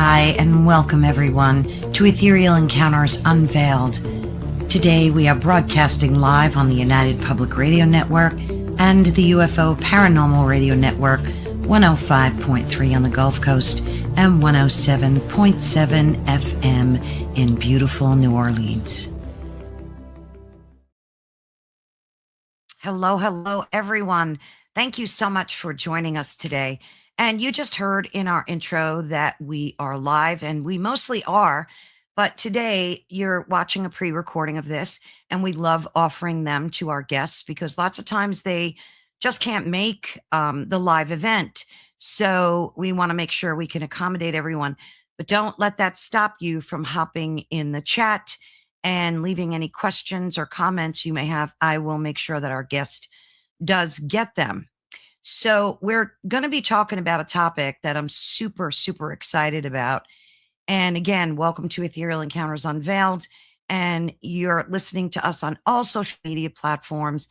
Hi, and welcome everyone to Ethereal Encounters Unveiled. Today we are broadcasting live on the United Public Radio Network and the UFO Paranormal Radio Network, 105.3 on the Gulf Coast and 107.7 FM in beautiful New Orleans. Hello, everyone. Thank you so much for joining us today. And you just heard in our intro that we are live, and we mostly are, but today you're watching a pre-recording of this, and we love offering them to our guests because lots of times they just can't make the live event. So we want to make sure we can accommodate everyone, but don't let that stop you from hopping in the chat and leaving any questions or comments you may have. I will make sure that our guest does get them. So we're going to be talking about a topic that I'm super excited about. And again, welcome to Ethereal Encounters Unveiled. And you're listening to us on all social media platforms,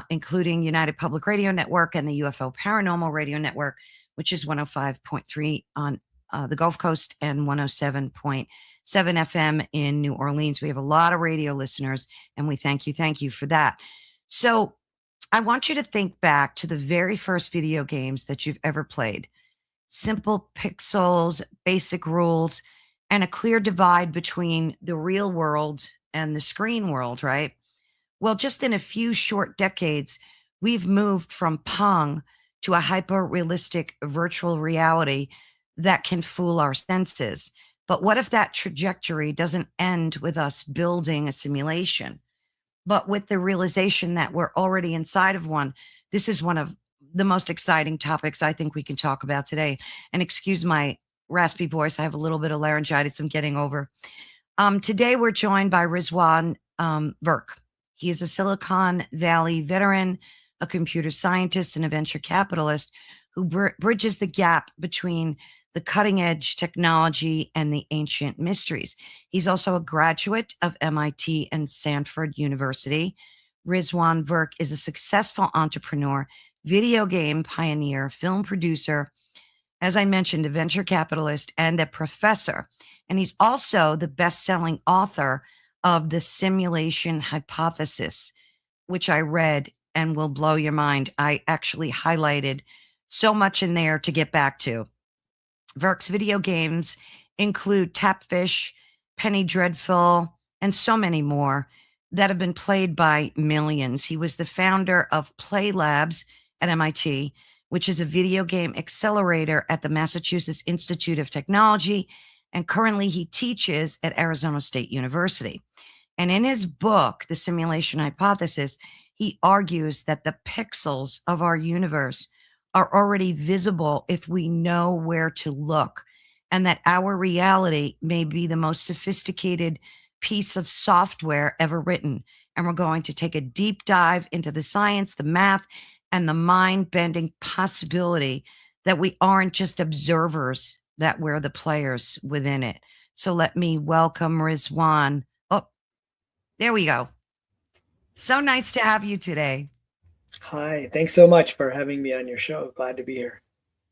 including United Public Radio Network and the UFO Paranormal Radio Network, which is 105.3 on the Gulf Coast and 107.7 FM in New Orleans. We have a lot of radio listeners, and we thank you for that. So I want you to think back to the very first video games that you've ever played. Simple pixels, basic rules, and a clear divide between the real world and the screen world, right? Well, just in a few short decades, we've moved from Pong to a hyper-realistic virtual reality that can fool our senses. But what if that trajectory doesn't end with us building a simulation, but with the realization that we're already inside of one? This is one of the most exciting topics I think we can talk about today. And excuse my raspy voice, I have a little bit of laryngitis I'm getting over. Today we're joined by Rizwan Virk. He is a Silicon Valley veteran, a computer scientist, and a venture capitalist who bridges the gap between the cutting edge technology and the ancient mysteries. He's also a graduate of MIT and Stanford University. Rizwan Virk is a successful entrepreneur, video game pioneer, film producer, as I mentioned, a venture capitalist and a professor. And he's also the best-selling author of The Simulation Hypothesis, which I read and will blow your mind. I actually highlighted so much in there to get back to. Virk's video games include Tapfish, Penny Dreadful, and so many more that have been played by millions. He was the founder of Play Labs at MIT, which is a video game accelerator at the Massachusetts Institute of Technology, and currently he teaches at Arizona State University. And in his book, The Simulation Hypothesis, he argues that the pixels of our universe are already visible if we know where to look, and that our reality may be the most sophisticated piece of software ever written. And we're going to take a deep dive into the science, the math, and the mind-bending possibility that we aren't just observers, that we're the players within it. So let me welcome Rizwan. Oh, there we go. So nice to have you today. Hi, thanks so much for having me on your show. Glad to be here.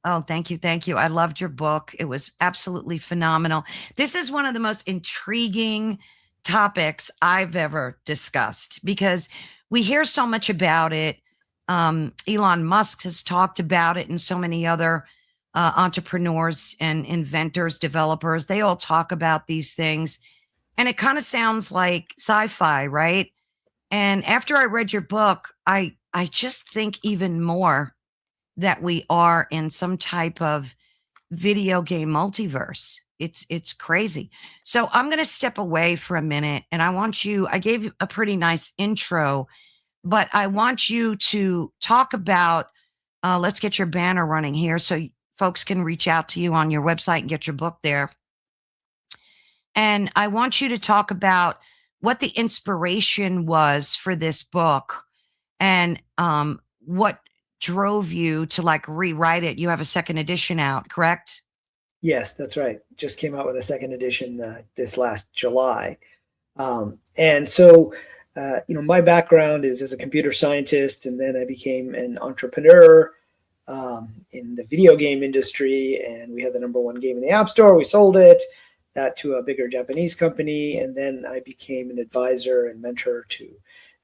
Oh, thank you. I loved your book. It was absolutely phenomenal. This is one of the most intriguing topics I've ever discussed because we hear so much about it. Elon Musk has talked about it, and so many other entrepreneurs and inventors, developers, they all talk about these things. And it kind of sounds like sci-fi, right? And after I read your book, I just think even more that we are in some type of video game multiverse. It's crazy. So I'm going to step away for a minute, and I gave you a pretty nice intro, but I want you to talk about, let's get your banner running here so folks can reach out to you on your website and get your book there. And I want you to talk about what the inspiration was for this book and what drove you to like rewrite it. You have a second edition out, correct? Yes, that's right. Just came out with a second edition this last July. And so, my background is as a computer scientist, and then I became an entrepreneur in the video game industry, and we had the number one game in the App Store. We sold it that to a bigger Japanese company, and then I became an advisor and mentor to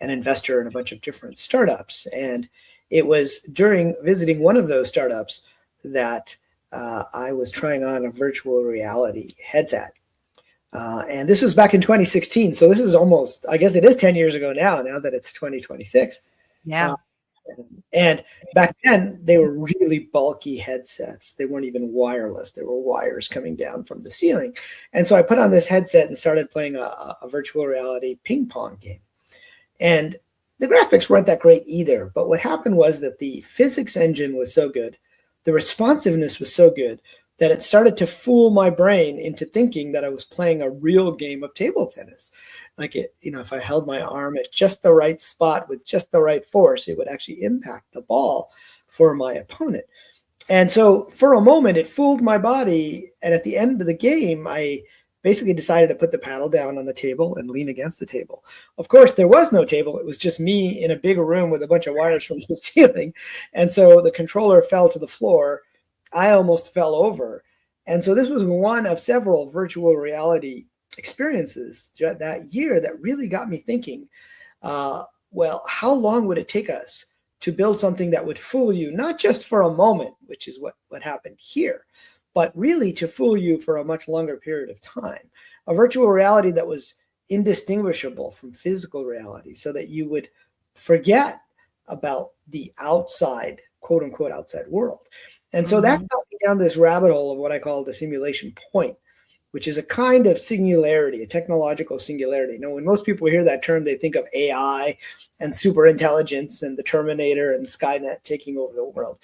an investor in a bunch of different startups. And it was during visiting one of those startups that I was trying on a virtual reality headset. And this was back in 2016. So this is almost, I guess it is 10 years ago now that it's 2026. Yeah. And back then, they were really bulky headsets. They weren't even wireless. There were wires coming down from the ceiling. And so I put on this headset and started playing a virtual reality ping pong game. And the graphics weren't that great either. But what happened was that the physics engine was so good, the responsiveness was so good, that it started to fool my brain into thinking that I was playing a real game of table tennis. Like if I held my arm at just the right spot with just the right force, it would actually impact the ball for my opponent. And so for a moment, it fooled my body. And at the end of the game, I basically decided to put the paddle down on the table and lean against the table. Of course, there was no table. It was just me in a big room with a bunch of wires from the ceiling. And so the controller fell to the floor. I almost fell over. And so this was one of several virtual reality experiences that year that really got me thinking, well, how long would it take us to build something that would fool you, not just for a moment, which is what happened here, but really to fool you for a much longer period of time, a virtual reality that was indistinguishable from physical reality, so that you would forget about the outside, quote unquote, outside world. And so that got me down this rabbit hole of what I call the simulation point, which is a kind of singularity, a technological singularity. When most people hear that term, they think of AI and super intelligence and the Terminator and Skynet taking over the world.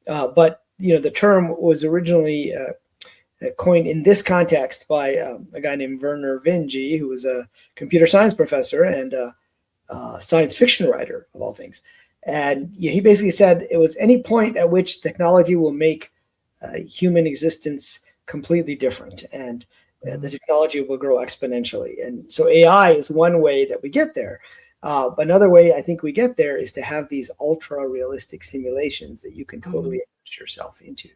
But the term was originally coined in this context by a guy named Werner Vinge, who was a computer science professor and a science fiction writer, of all things. And he basically said it was any point at which technology will make human existence completely different, and the technology will grow exponentially. And so AI is one way that we get there. But another way I think we get there is to have these ultra realistic simulations that you can totally immerse yourself into.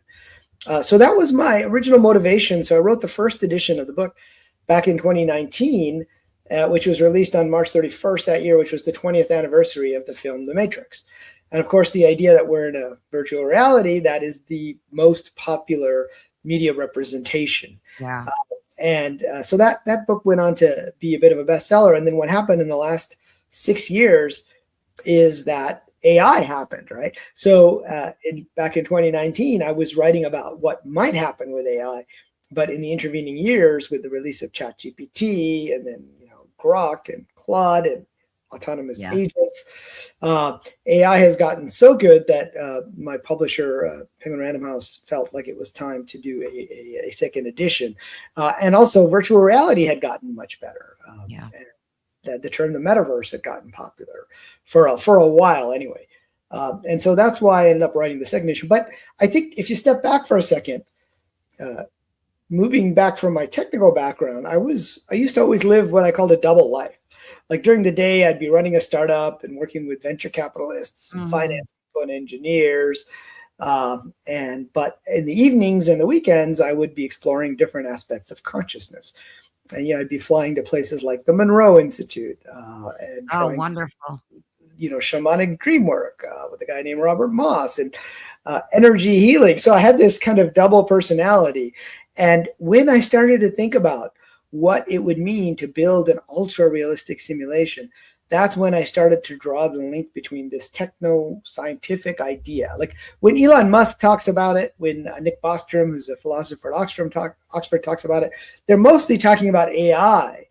So that was my original motivation. So I wrote the first edition of the book back in 2019, which was released on March 31st that year, which was the 20th anniversary of the film The Matrix. And of course, the idea that we're in a virtual reality, that is the most popular media representation. Yeah. So that book went on to be a bit of a bestseller. And then what happened in the last 6 years is that AI happened, right? So back in 2019, I was writing about what might happen with AI. But in the intervening years, with the release of ChatGPT and then Grok and Claude and autonomous agents, AI has gotten so good that my publisher, Penguin Random House, felt like it was time to do a second edition. And also virtual reality had gotten much better. And the term the metaverse had gotten popular for a while anyway. And so that's why I ended up writing the second edition. But I think if you step back for a second, moving back from my technical background, I used to always live what I called a double life. Like during the day, I'd be running a startup and working with venture capitalists and finance people and engineers. But in the evenings and the weekends, I would be exploring different aspects of consciousness. And I'd be flying to places like the Monroe Institute and wonderful. Shamanic dream work with a guy named Robert Moss and energy healing. So I had this kind of double personality. And when I started to think about what it would mean to build an ultra realistic simulation, that's when I started to draw the link between this techno-scientific idea. Like when Elon Musk talks about it, when Nick Bostrom, who's a philosopher at Oxford, talks about it, they're mostly talking about AI.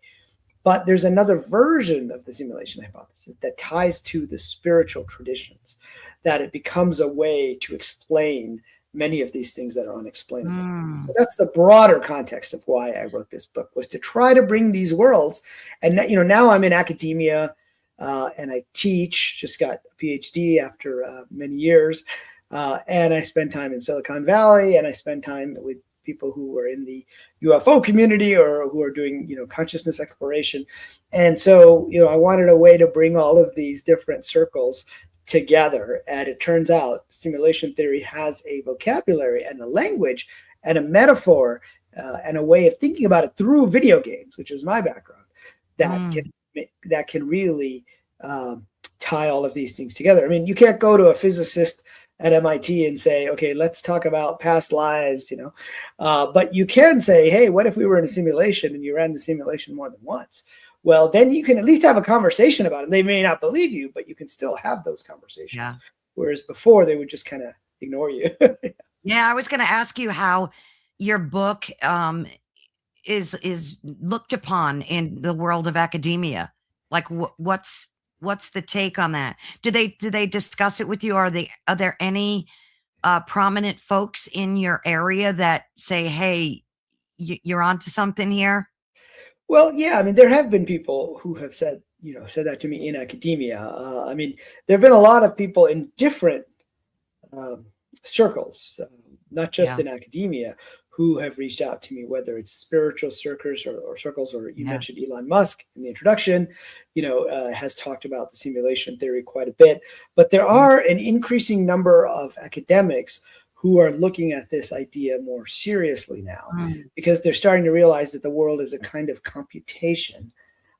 But there's another version of the simulation hypothesis that ties to the spiritual traditions, that it becomes a way to explain many of these things that are unexplainable. So that's the broader context of why I wrote this book, was to try to bring these worlds. And now I'm in academia and I teach, just got a PhD after many years. And I spend time in Silicon Valley, and I spend time with people who are in the UFO community or who are doing, consciousness exploration. And so, I wanted a way to bring all of these different circles together. And it turns out simulation theory has a vocabulary and a language and a metaphor and a way of thinking about it through video games, which is my background, that can really tie all of these things together. I mean, you can't go to a physicist at MIT and say, okay, let's talk about past lives, but you can say, hey, what if we were in a simulation and you ran the simulation more than once? Well, then you can at least have a conversation about it. They may not believe you, but you can still have those conversations. Yeah. Whereas before they would just kind of ignore you. Yeah, I was going to ask you how your book is looked upon in the world of academia. Like, what's the take on that? Do they discuss it with you? Are there any prominent folks in your area that say, hey, you're onto something here? Well, yeah, I mean, there have been people who have said that to me in academia. I mean, there have been a lot of people in different circles, not just in academia, who have reached out to me, whether it's spiritual circles or you mentioned Elon Musk in the introduction, has talked about the simulation theory quite a bit. But there are an increasing number of academics who are looking at this idea more seriously now, because they're starting to realize that the world is a kind of computation.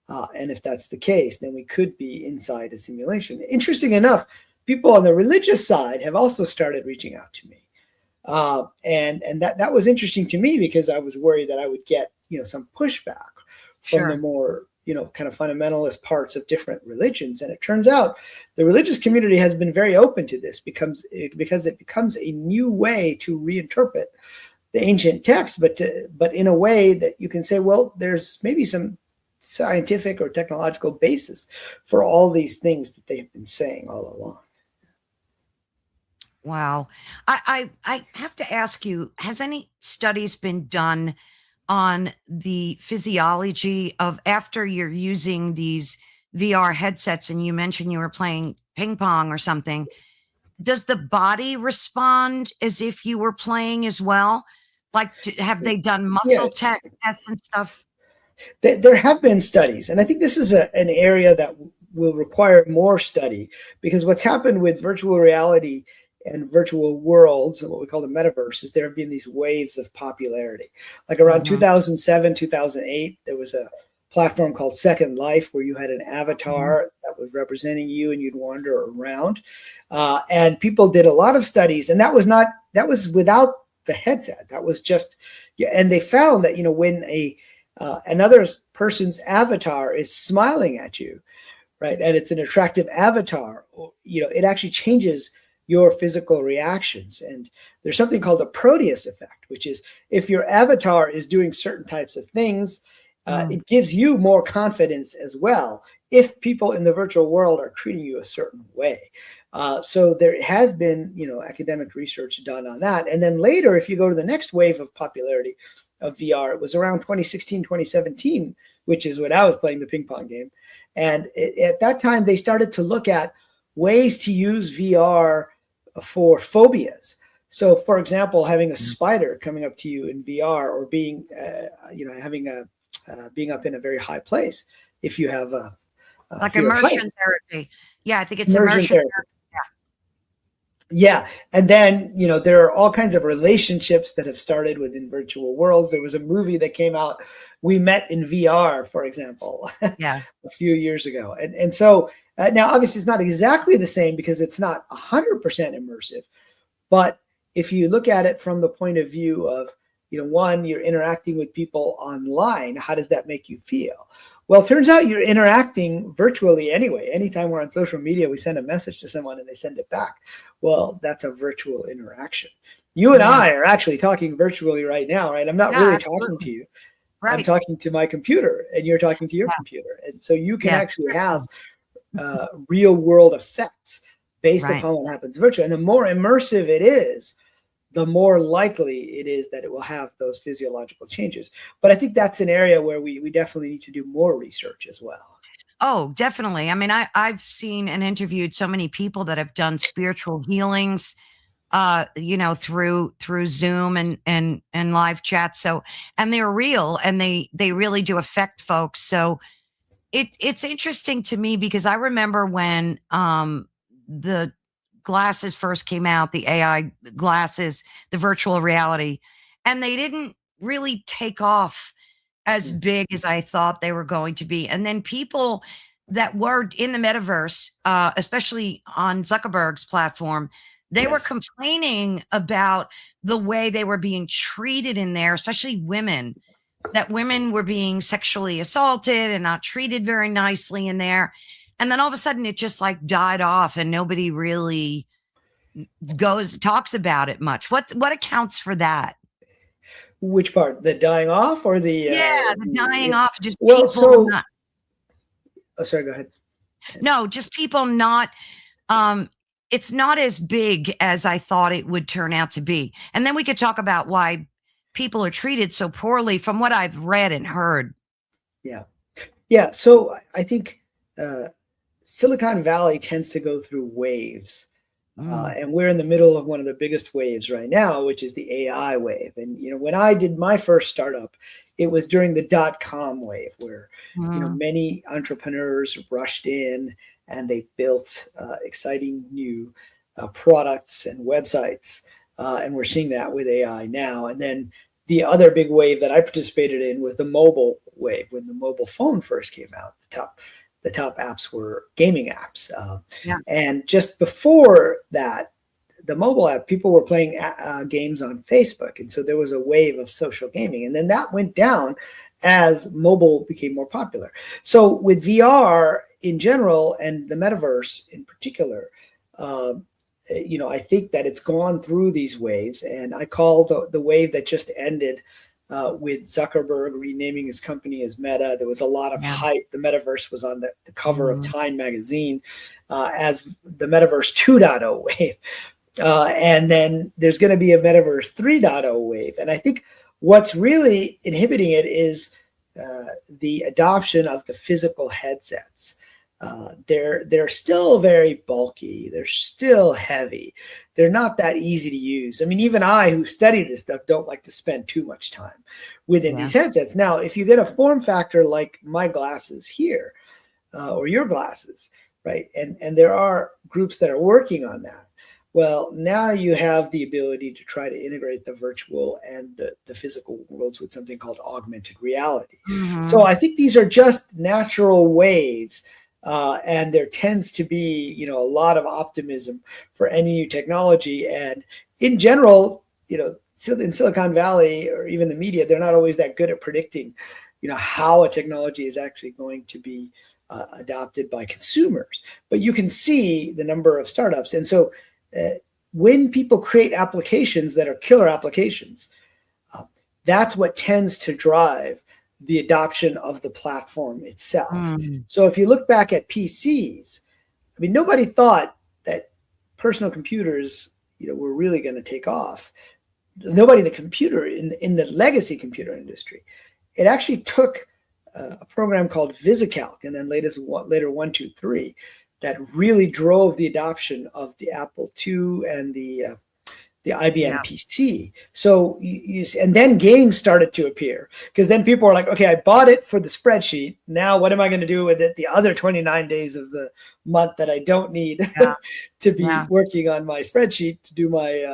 And if that's the case, then we could be inside a simulation. Interesting enough, people on the religious side have also started reaching out to me. And that was interesting to me, because I was worried that I would get, some pushback from the more, kind of fundamentalist parts of different religions. And it turns out the religious community has been very open to this because it becomes a new way to reinterpret the ancient texts, but in a way that you can say, well, there's maybe some scientific or technological basis for all these things that they've been saying all along. Wow. I have to ask you, has any studies been done on the physiology of, after you're using these VR headsets, and you mentioned you were playing ping pong or something, does the body respond as if you were playing as well? Like, have they done muscle tests and stuff? There have been studies, and I think this is an area that will require more study, because what's happened with virtual reality and virtual worlds, and what we call the metaverse, is there have been these waves of popularity. Like around 2007, 2008, there was a platform called Second Life, where you had an avatar that was representing you and you'd wander around. And people did a lot of studies, and that was without the headset. That was just, and they found that, when another person's avatar is smiling at you, right, and it's an attractive avatar, it actually changes your physical reactions. And there's something called the Proteus effect, which is if your avatar is doing certain types of things, it gives you more confidence as well, if people in the virtual world are treating you a certain way. So there has been, academic research done on that. And then later, if you go to the next wave of popularity of VR, it was around 2016, 2017, which is when I was playing the ping pong game. And at that time, they started to look at ways to use VR for phobias. So, for example, having a spider coming up to you in VR, or being, being up in a very high place. If you have like immersion therapy, I think it's immersion therapy. Yeah, and then there are all kinds of relationships that have started within virtual worlds. There was a movie that came out, We Met in VR, for example, a few years ago, and so. Now, obviously, it's not exactly the same, because it's not 100% immersive. But if you look at it from the point of view of, one, you're interacting with people online, how does that make you feel? Well, it turns out you're interacting virtually anyway. Anytime we're on social media, we send a message to someone and they send it back. Well, that's a virtual interaction. You and I are actually talking virtually right now, right? I'm not really talking to you. Right. I'm talking to my computer, and you're talking to your computer. And so you can actually have real world effects based upon what happens virtually. And the more immersive it is, the more likely it is that it will have those physiological changes. But I think that's an area where we definitely need to do more research as well. Oh, definitely. I mean, I've seen and interviewed so many people that have done spiritual healings, through Zoom and live chat. So, and they're real, and they really do affect folks. So it's interesting to me, because I remember when the glasses first came out, the AI glasses, the virtual reality, and they didn't really take off as big as I thought they were going to be. And then people that were in the metaverse, especially on Zuckerberg's platform, they were Yes. complaining about the way they were being treated in there, especially women, that women were being sexually assaulted and not treated very nicely in there. And then all of a sudden it just like died off and nobody really talks about it much. What accounts for that? Which part? The dying off or Yeah, the dying off, just well, people so not. oh, sorry, go ahead. No, just people not. It's not as big as I thought it would turn out to be. And then we could talk about why people are treated so poorly from what I've read and heard. Yeah. Yeah. So I think Silicon Valley tends to go through waves. And we're in the middle of one of the biggest waves right now, which is the AI wave. And, when I did my first startup, it was during the .com wave where, many entrepreneurs rushed in and they built exciting new products and websites. And we're seeing that with AI now. And then the other big wave that I participated in was the mobile wave when the mobile phone first came out. The top apps were gaming apps. And just before that, the mobile app, people were playing games on Facebook. And so there was a wave of social gaming. And then that went down as mobile became more popular. So with VR in general and the metaverse in particular, I think that it's gone through these waves. And I call the wave that just ended with Zuckerberg renaming his company as Meta. There was a lot of hype. The metaverse was on the cover of Time magazine as the Metaverse 2.0 wave. And then there's going to be a Metaverse 3.0 wave. And I think what's really inhibiting it is the adoption of the physical headsets. They're still very bulky. They're still heavy. They're not that easy to use. I mean, even I, who study this stuff, don't like to spend too much time within these headsets. Now, if you get a form factor like my glasses here, or your glasses, right? And there are groups that are working on that. Well, now you have the ability to try to integrate the virtual and the physical worlds with something called augmented reality. So I think these are just natural waves. And there tends to be, a lot of optimism for any new technology. And in general, in Silicon Valley or even the media, they're not always that good at predicting, how a technology is actually going to be adopted by consumers. But you can see the number of startups. And so when people create applications that are killer applications, that's what tends to drive the adoption of the platform itself. So if you look back at PCs, I mean, nobody thought that personal computers, were really going to take off. Nobody in the legacy computer industry. It actually took a program called VisiCalc and then later 123 that really drove the adoption of the Apple II and the IBM PC. So and then games started to appear because then people were like, okay, I bought it for the spreadsheet. Now what am I going to do with it the other 29 days of the month that I don't need to be working on my spreadsheet to do my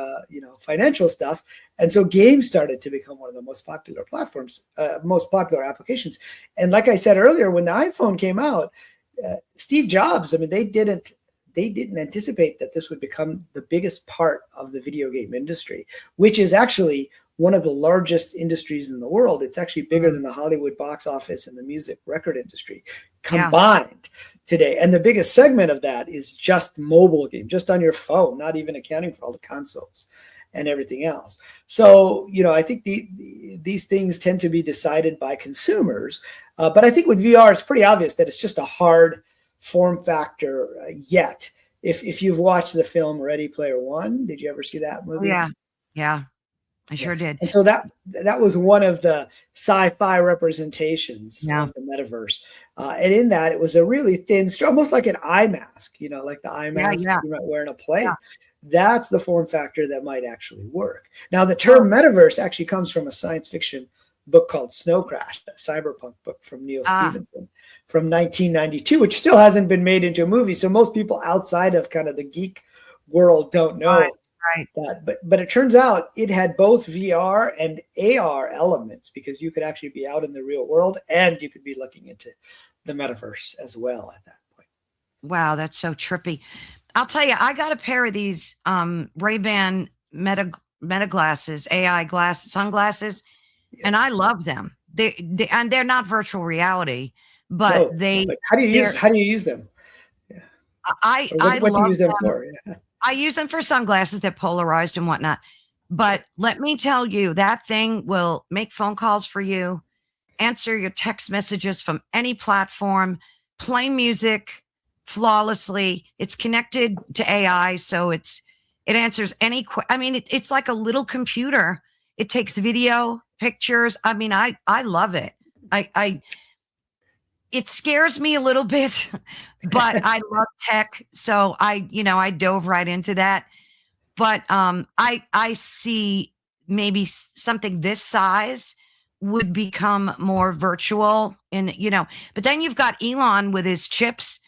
financial stuff? And so games started to become one of the most popular platforms, most popular applications. And like I said earlier, when the iPhone came out, Steve Jobs, I mean, they didn't anticipate that this would become the biggest part of the video game industry, which is actually one of the largest industries in the world. It's actually bigger than the Hollywood box office and the music record industry combined today. And the biggest segment of that is just mobile game, just on your phone, not even accounting for all the consoles and everything else. So, I think these things tend to be decided by consumers. But I think with VR, it's pretty obvious that it's just a hard form factor yet. If you've watched the film Ready Player One, did you ever see that movie? Yeah, I sure did. And so that was one of the sci-fi representations of the metaverse. And in that, it was a really thin, almost like an eye mask, like the eye mask you might wear in a plane. That's the form factor that might actually work. Now, the term metaverse actually comes from a science fiction book called Snow Crash, a cyberpunk book from Neil Stephenson from 1992, which still hasn't been made into a movie. So most people outside of kind of the geek world don't know Right. that. But it turns out it had both VR and AR elements, because you could actually be out in the real world and you could be looking into the metaverse as well at that point. Wow, that's so trippy. I'll tell you, I got a pair of these Ray-Ban meta glasses, AI sunglasses, and I love them. And they're not virtual reality, but But how do you use them? Yeah. I What do you love use them them. for? Yeah. I use them for sunglasses. They're polarized and whatnot. But let me tell you, that thing will make phone calls for you, answer your text messages from any platform, play music flawlessly. It's connected to AI, so it answers any. I mean, it's like a little computer. It takes video, pictures. I mean, I love it. It scares me a little bit, but I love tech, so I dove right into that. But I see maybe something this size would become more virtual, and but then you've got Elon with his chips,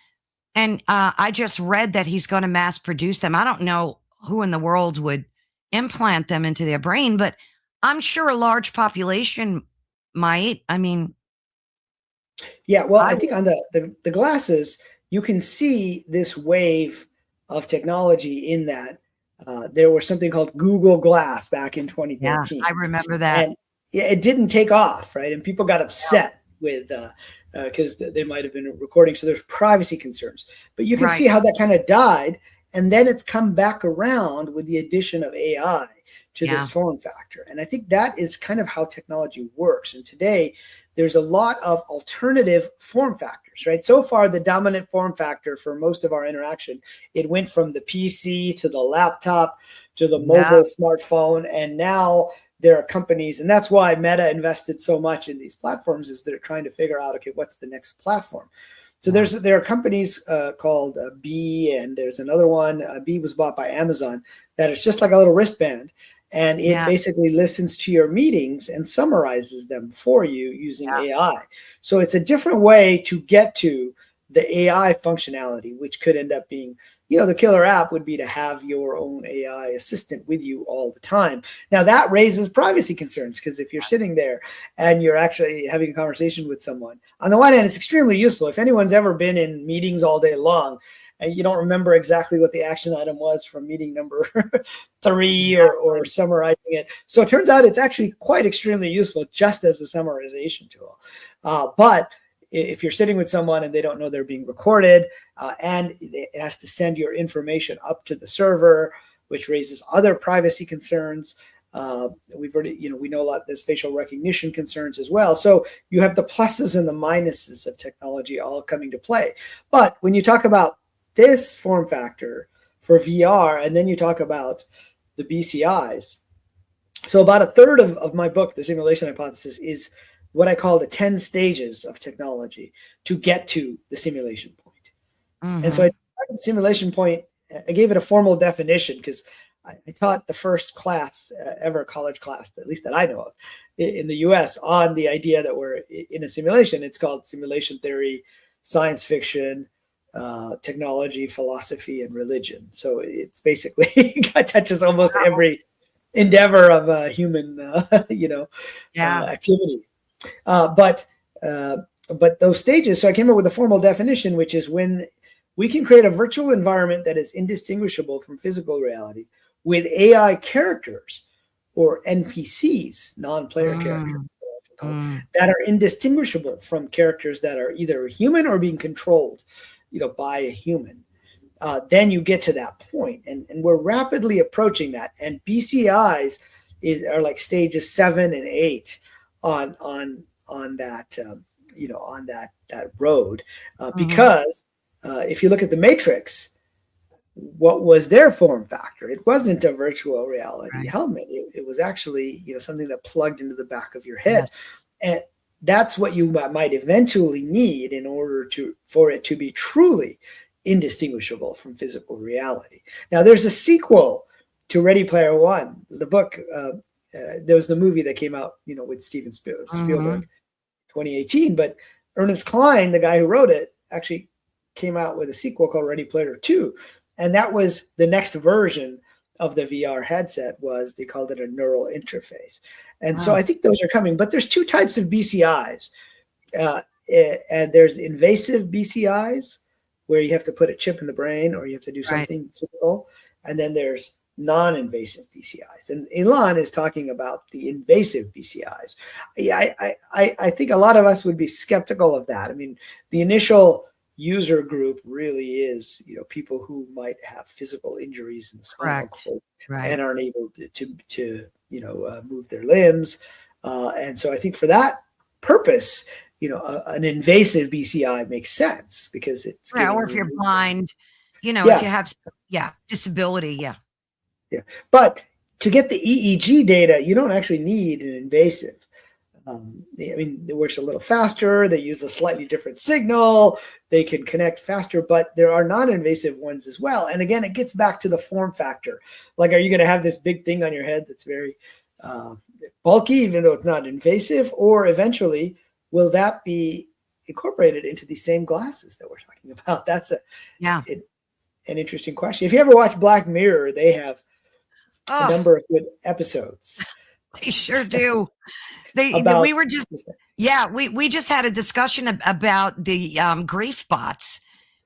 and I just read that he's going to mass produce them. I don't know who in the world would implant them into their brain, but I'm sure a large population might. I mean, yeah, well, I think on the glasses, you can see this wave of technology in that there was something called Google Glass back in 2013. Yeah, I remember that. And it didn't take off, right? And people got upset with because they might have been recording. So there's privacy concerns. But you can see how that kind of died. And then it's come back around with the addition of AI to this form factor. And I think that is kind of how technology works. And today, there's a lot of alternative form factors, right? So far, the dominant form factor for most of our interaction, it went from the PC to the laptop to the mobile smartphone. And now there are companies, and that's why Meta invested so much in these platforms, is they're trying to figure out, okay, what's the next platform? So there are companies called B, and there's another one. B was bought by Amazon, that is just like a little wristband. And it basically listens to your meetings and summarizes them for you using AI. So it's a different way to get to the AI functionality, which could end up being, the killer app would be to have your own AI assistant with you all the time. Now that raises privacy concerns, because if you're sitting there and you're actually having a conversation with someone, on the one hand, it's extremely useful. If anyone's ever been in meetings all day long, and you don't remember exactly what the action item was from meeting number 3 or summarizing it. So it turns out it's actually quite extremely useful just as a summarization tool. But if you're sitting with someone and they don't know they're being recorded, and it has to send your information up to the server, which raises other privacy concerns. We've already, we know a lot, there's facial recognition concerns as well. So you have the pluses and the minuses of technology all coming to play. But when you talk about this form factor for VR, and then you talk about the BCIs. So about a third of my book, The Simulation Hypothesis, is what I call the 10 stages of technology to get to the simulation point. And so the simulation point, I gave it a formal definition because I taught the first class ever, college class, at least that I know of, in the US, on the idea that we're in a simulation. It's called simulation theory, science fiction, technology, philosophy, and religion. So it's basically it touches almost every endeavor of human, activity. But those stages. So I came up with a formal definition, which is when we can create a virtual environment that is indistinguishable from physical reality with AI characters or NPCs, non-player characters, that are indistinguishable from characters that are either human or being controlled by a human. Then you get to that point, and we're rapidly approaching that. And BCIs are like stages 7 and 8 on that on that road, because if you look at the Matrix, what was their form factor? It wasn't a virtual reality helmet. It was actually something that plugged into the back of your head, and that's what you might eventually need in order for it to be truly indistinguishable from physical reality. Now, there's a sequel to Ready Player One. The book, there was the movie that came out, with Steven Spielberg, 2018. But Ernest Cline, the guy who wrote it, actually came out with a sequel called Ready Player 2. And that was the next version of the VR headset. Was they called it a neural interface. And so I think those are coming. But there's two types of BCIs. And there's invasive BCIs, where you have to put a chip in the brain or you have to do something physical. And then there's non-invasive BCIs. And Elon is talking about the invasive BCIs. I think a lot of us would be skeptical of that. I mean, the initial user group really is, people who might have physical injuries in the spinal cord and aren't able to move their limbs. And so I think for that purpose, an invasive BCI makes sense because it's or if you're blind, if you have disability, yeah. But to get the EEG data, you don't actually need an invasive. It works a little faster. They use a slightly different signal. They can connect faster, but there are non-invasive ones as well. And again, it gets back to the form factor. Like, are you going to have this big thing on your head that's very bulky, even though it's not invasive? Or eventually, will that be incorporated into these same glasses that we're talking about? That's an interesting question. If you ever watch Black Mirror, they have a number of good episodes. They sure do. We just had a discussion about the grief bots,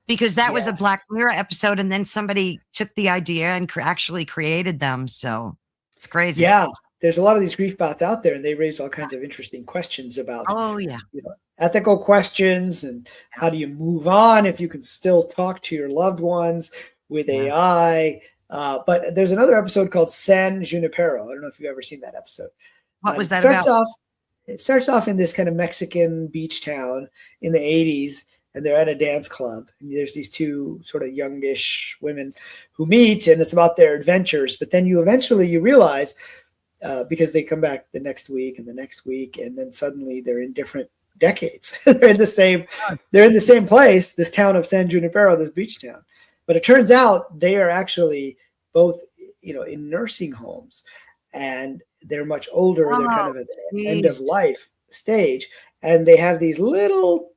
because that was a Black Mirror episode, and then somebody took the idea and actually created them. So it's crazy. Yeah, there's a lot of these grief bots out there, and they raise all kinds of interesting questions about ethical questions and how do you move on if you can still talk to your loved ones with AI. But there's another episode called San Junipero. I don't know if you've ever seen that episode. What was that about? It starts off in this kind of Mexican beach town in the 80s, and they're at a dance club. And there's these two sort of youngish women who meet, and it's about their adventures. But then you realize, because they come back the next week and the next week, and then suddenly they're in different decades. they're in the same place, this town of San Junipero, this beach town. But it turns out they are actually both, in nursing homes, and they're much older. They're kind of at the end of life stage, and they have these little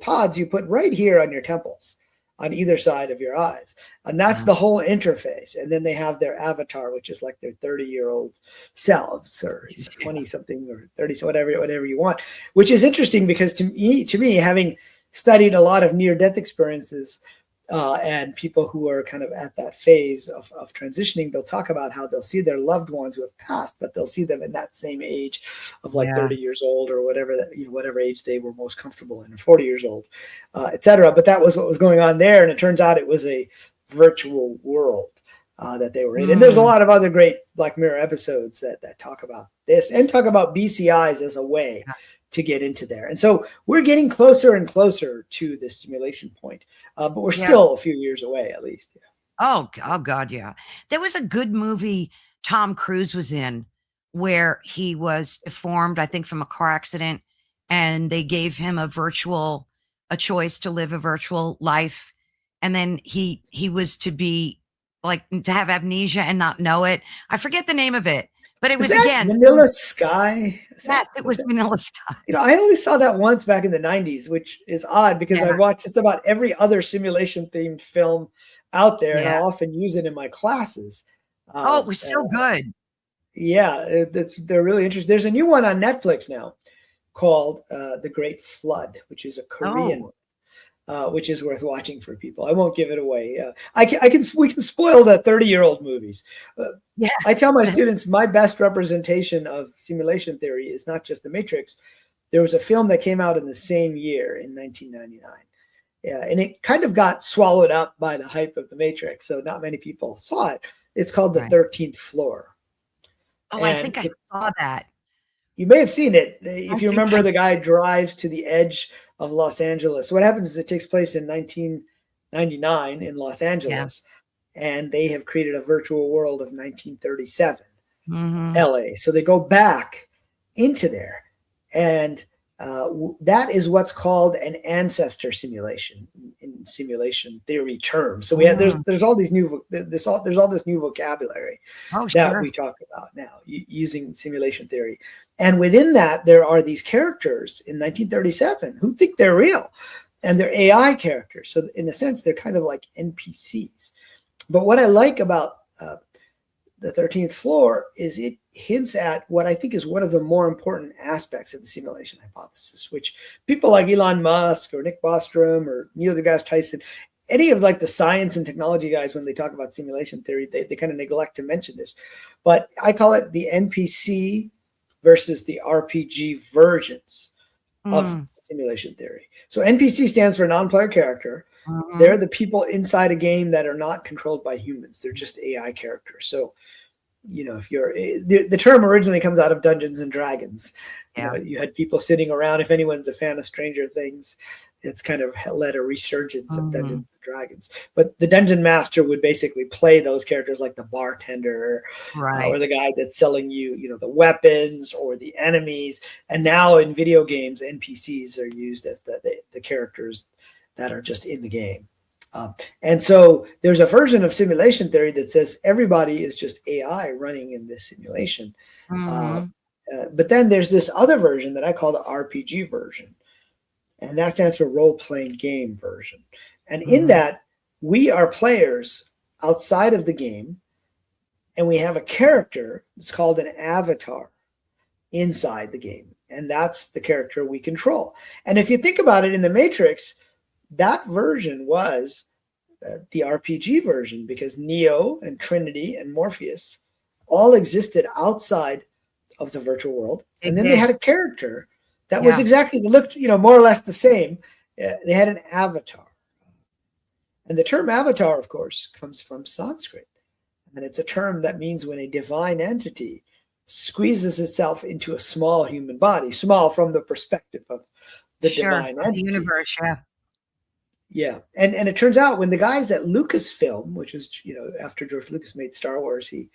pods you put right here on your temples, on either side of your eyes, and that's the whole interface. And then they have their avatar, which is like their 30-year-old selves, or 20-something, or 30, whatever you want. Which is interesting because to me, having studied a lot of near-death experiences. And people who are kind of at that phase of transitioning, they'll talk about how they'll see their loved ones who have passed, but they'll see them in that same age of 30 years old, or whatever age they were most comfortable in, or 40 years old, etc. But that was what was going on there. And it turns out it was a virtual world that they were in. And there's a lot of other great Black Mirror episodes that talk about this and talk about BCIs as a way to get into there. And so we're getting closer and closer to this simulation point, but we're still a few years away, at least. Oh God, yeah. There was a good movie Tom Cruise was in where he was deformed, I think, from a car accident, and they gave him a choice to live a virtual life. And then he was to be to have amnesia and not know it. I forget the name of it. But it was Vanilla Sky. Yes, it was Vanilla Sky. I only saw that once back in the 90s, which is odd because I watched just about every other simulation themed film out there, and I'll often use it in my classes. It was so good. Yeah, they're really interesting. There's a new one on Netflix now called The Great Flood, which is a Korean one. Which is worth watching for people. I won't give it away. We can spoil the 30-year-old movies. I tell my students my best representation of simulation theory is not just The Matrix. There was a film that came out in the same year in 1999. And it kind of got swallowed up by the hype of The Matrix, so not many people saw it. It's called The 13th Floor. Oh, and I think I saw that. You may have seen it. If you remember, the guy drives to the edge of Los Angeles. So what happens is it takes place in 1999 in Los Angeles, and they have created a virtual world of 1937 LA. So they go back into there, and that is what's called an ancestor simulation in simulation theory terms. So there's all these new there's all this new vocabulary Oh, that sure. we talk about now using simulation theory, and within that there are these characters in 1937 who think they're real, and they're AI characters. So in a sense, they're kind of like NPCs. But what I like about the 13th floor is it hints at what I think is one of the more important aspects of the simulation hypothesis, which people like Elon Musk or Nick Bostrom or Neil deGrasse Tyson, any of like the science and technology guys, when they talk about simulation theory, they kind of neglect to mention this. But I call it the NPC versus the RPG versions of simulation theory. So NPC stands for non-player character. They're the people inside a game that are not controlled by humans. They're just AI characters. So, if you're the term originally comes out of Dungeons and Dragons. Yeah. You had people sitting around. If anyone's a fan of Stranger Things, it's kind of led a resurgence of Dungeons and Dragons. But the dungeon master would basically play those characters like the bartender, or the guy that's selling you, the weapons or the enemies. And now in video games, NPCs are used as the characters that are just in the game. And so there's a version of simulation theory that says everybody is just AI running in this simulation. But then there's this other version that I call the RPG version. And that stands for role-playing game version. And in that, we are players outside of the game, and we have a character. It's called an avatar inside the game. And that's the character we control. And if you think about it, in the Matrix, that version was the RPG version, because Neo and Trinity and Morpheus all existed outside of the virtual world. And then they had a character that was exactly, looked, more or less the same. They had an avatar. And the term avatar, of course, comes from Sanskrit. And it's a term that means when a divine entity squeezes itself into a small human body, small from the perspective of the divine entity. The universe, Yeah. And it turns out when the guys at Lucasfilm, which is, after George Lucas made Star Wars, he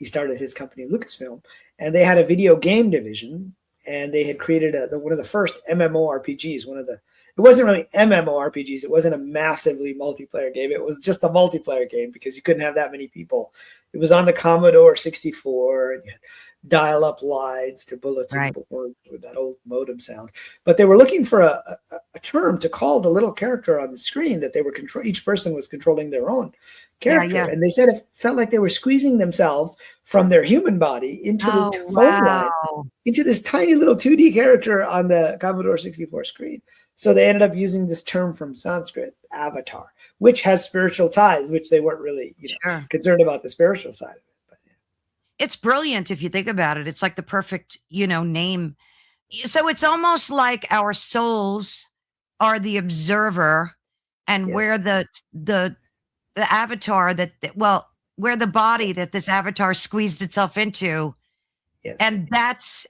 started his company Lucasfilm, and they had a video game division, and they had created one of the first MMORPGs. It wasn't really MMORPGs. It wasn't a massively multiplayer game. It was just a multiplayer game because you couldn't have that many people. It was on the Commodore 64, and you had dial-up lines to bulletin board with that old modem sound. But they were looking for a term to call the little character on the screen that they were each person was controlling their own character. And they said it felt like they were squeezing themselves from their human body into the phone line, into this tiny little 2D character on the Commodore 64 screen. So they ended up using this term from Sanskrit, avatar, which has spiritual ties, which they weren't really concerned about the spiritual side of it. But, it's brilliant if you think about it. It's like the perfect, name. So it's almost like our souls are the observer, and where the avatar where the body that this avatar squeezed itself into. Yes. And that's,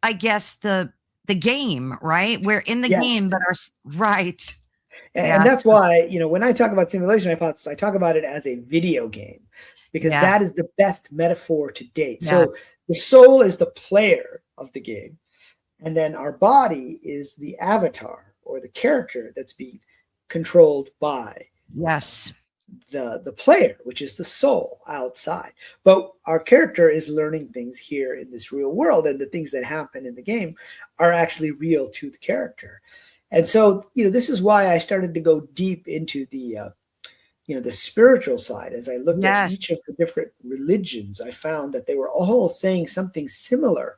I guess, the game, right? We're in the game, but right. And that's why, when I talk about simulation hypothesis, I talk about it as a video game, because that is the best metaphor to date. So the soul is the player of the game, and then our body is the avatar or the character that's being controlled by the player, which is the soul outside. But our character is learning things here in this real world, and the things that happen in the game are actually real to the character. And so, this is why I started to go deep into the spiritual side. As I looked at each of the different religions, I found that they were all saying something similar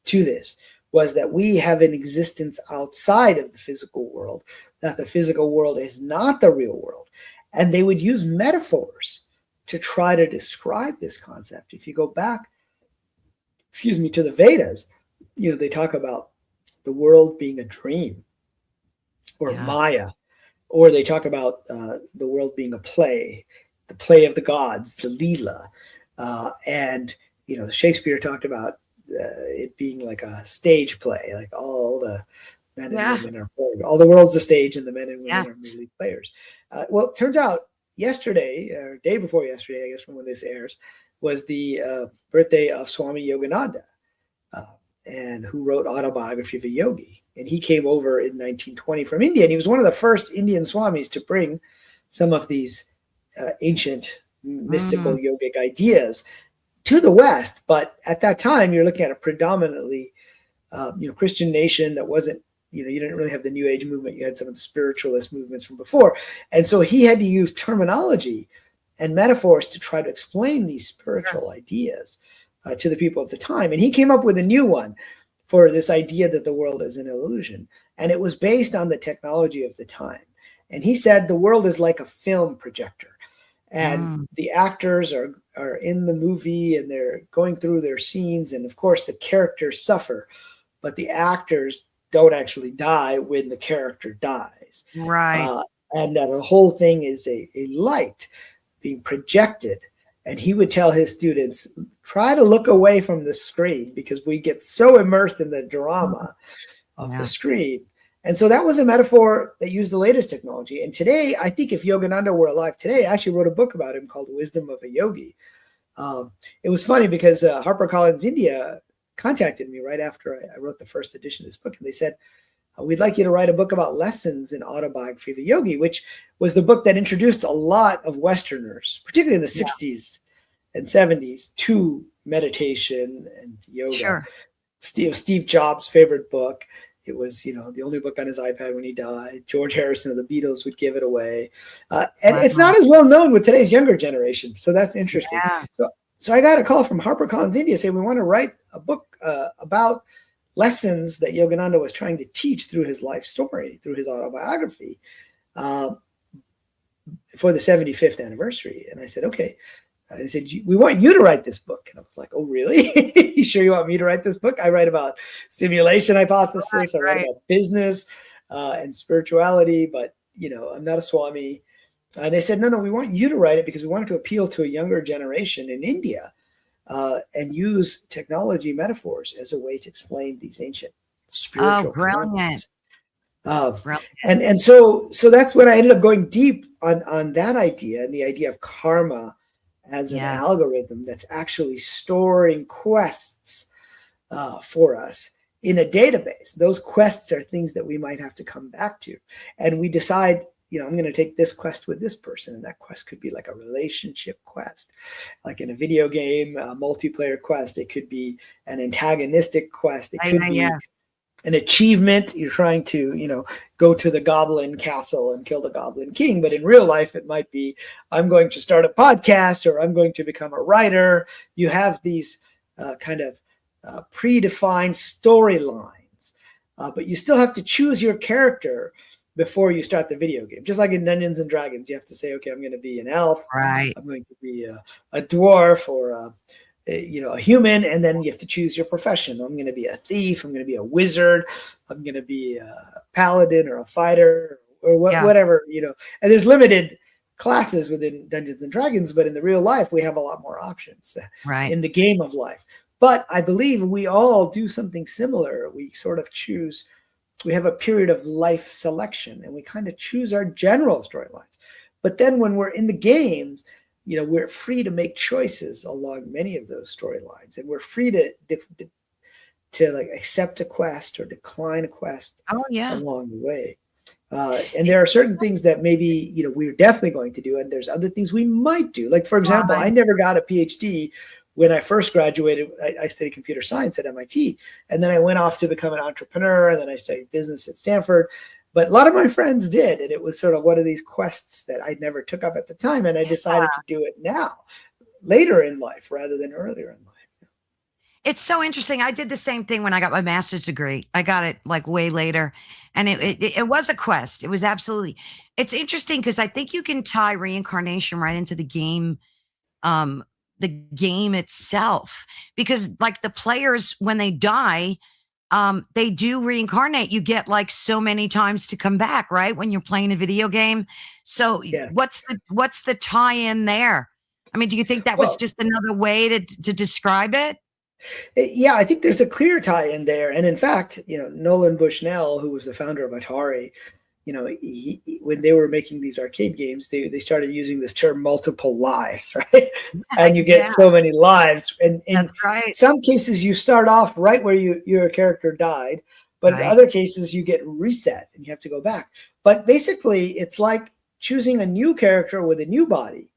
to this, was that we have an existence outside of the physical world, that the physical world is not the real world. And they would use metaphors to try to describe this concept. If you go back, to the Vedas, they talk about the world being a dream, or Maya, or they talk about the world being a play, the play of the gods, the Leela. And Shakespeare talked about it being like a stage play, like all the men and women are players. All the world's a stage, and the men and women are merely players. Well, it turns out yesterday, or day before yesterday, I guess, from when this airs, was the birthday of Swami Yogananda, and who wrote Autobiography of a Yogi. And he came over in 1920 from India, and he was one of the first Indian swamis to bring some of these ancient mystical yogic ideas to the West. But at that time, you're looking at a predominantly Christian nation that wasn't, you didn't really have the New Age movement. You had some of the spiritualist movements from before. And so he had to use terminology and metaphors to try to explain these spiritual ideas to the people of the time. And he came up with a new one for this idea that the world is an illusion. And it was based on the technology of the time. And he said the world is like a film projector. And the actors are in the movie and they're going through their scenes. And of course, the characters suffer, but the actors don't actually die when the character dies. Right. And the whole thing is a light being projected. And he would tell his students, try to look away from the screen because we get so immersed in the drama of the screen. And so that was a metaphor that used the latest technology. And today, I think if Yogananda were alive today, I actually wrote a book about him called Wisdom of a Yogi. It was funny because HarperCollins India contacted me right after I wrote the first edition of this book. And they said, we'd like you to write a book about lessons in autobiography of a yogi, which was the book that introduced a lot of Westerners, particularly in the 60s and 70s, to meditation and yoga. Sure. Steve Jobs' favorite book. It was, the only book on his iPad when he died. George Harrison of the Beatles would give it away. And it's not as well known with today's younger generation. So that's interesting. Yeah. So I got a call from HarperCollins India saying, we want to write a book about lessons that Yogananda was trying to teach through his life story, through his autobiography for the 75th anniversary. And I said, okay. And he said, we want you to write this book. And I was like, oh, really? You sure you want me to write this book? I write about simulation hypothesis. I write about business and spirituality, but, I'm not a Swami. And they said, no, we want you to write it because we wanted to appeal to a younger generation in India and use technology metaphors as a way to explain these ancient spiritual brilliant. And so that's when I ended up going deep on that idea and the idea of karma as an algorithm that's actually storing quests for us in a database. Those quests are things that we might have to come back to. And we decide, I'm going to take this quest with this person. And that quest could be like a relationship quest, like in a video game, a multiplayer quest. It could be an antagonistic quest. It could be an achievement. You're trying to, go to the goblin castle and kill the goblin king. But in real life, it might be, I'm going to start a podcast or I'm going to become a writer. You have these kind of predefined storylines, but you still have to choose your character before you start the video game. Just like in Dungeons and Dragons, you have to say, okay, I'm going to be an elf. Right. I'm going to be a dwarf or a human, and then you have to choose your profession. I'm going to be a thief. I'm going to be a wizard. I'm going to be a paladin or a fighter or whatever, And there's limited classes within Dungeons and Dragons, but in the real life, we have a lot more options in the game of life. But I believe we all do something similar. We sort of choose. We have a period of life selection, and we kind of choose our general storylines. But then when we're in the games, we're free to make choices along many of those storylines, and we're free to like accept a quest or decline a quest along the way. And there are certain things that maybe, we're definitely going to do, and there's other things we might do. Like, for example, I never got a PhD. When I first graduated, I studied computer science at MIT, and then I went off to become an entrepreneur, and then I studied business at Stanford. But a lot of my friends did, and it was sort of one of these quests that I never took up at the time, and I decided to do it now, later in life, rather than earlier in life. It's so interesting. I did the same thing when I got my master's degree. I got it like way later, and it was a quest. It was absolutely. It's interesting because I think you can tie reincarnation right into the game itself, because like the players, when they die, they do reincarnate. You get like so many times to come back, right? When you're playing a video game. So what's the tie-in there? I mean, do you think that was just another way to describe it? Yeah, I think there's a clear tie-in there. And in fact, Nolan Bushnell, who was the founder of Atari, when they were making these arcade games, they started using this term multiple lives, right? And you get so many lives. And in some cases, you start off right where your character died. But in Right. other cases, you get reset and you have to go back. But basically, it's like choosing a new character with a new body,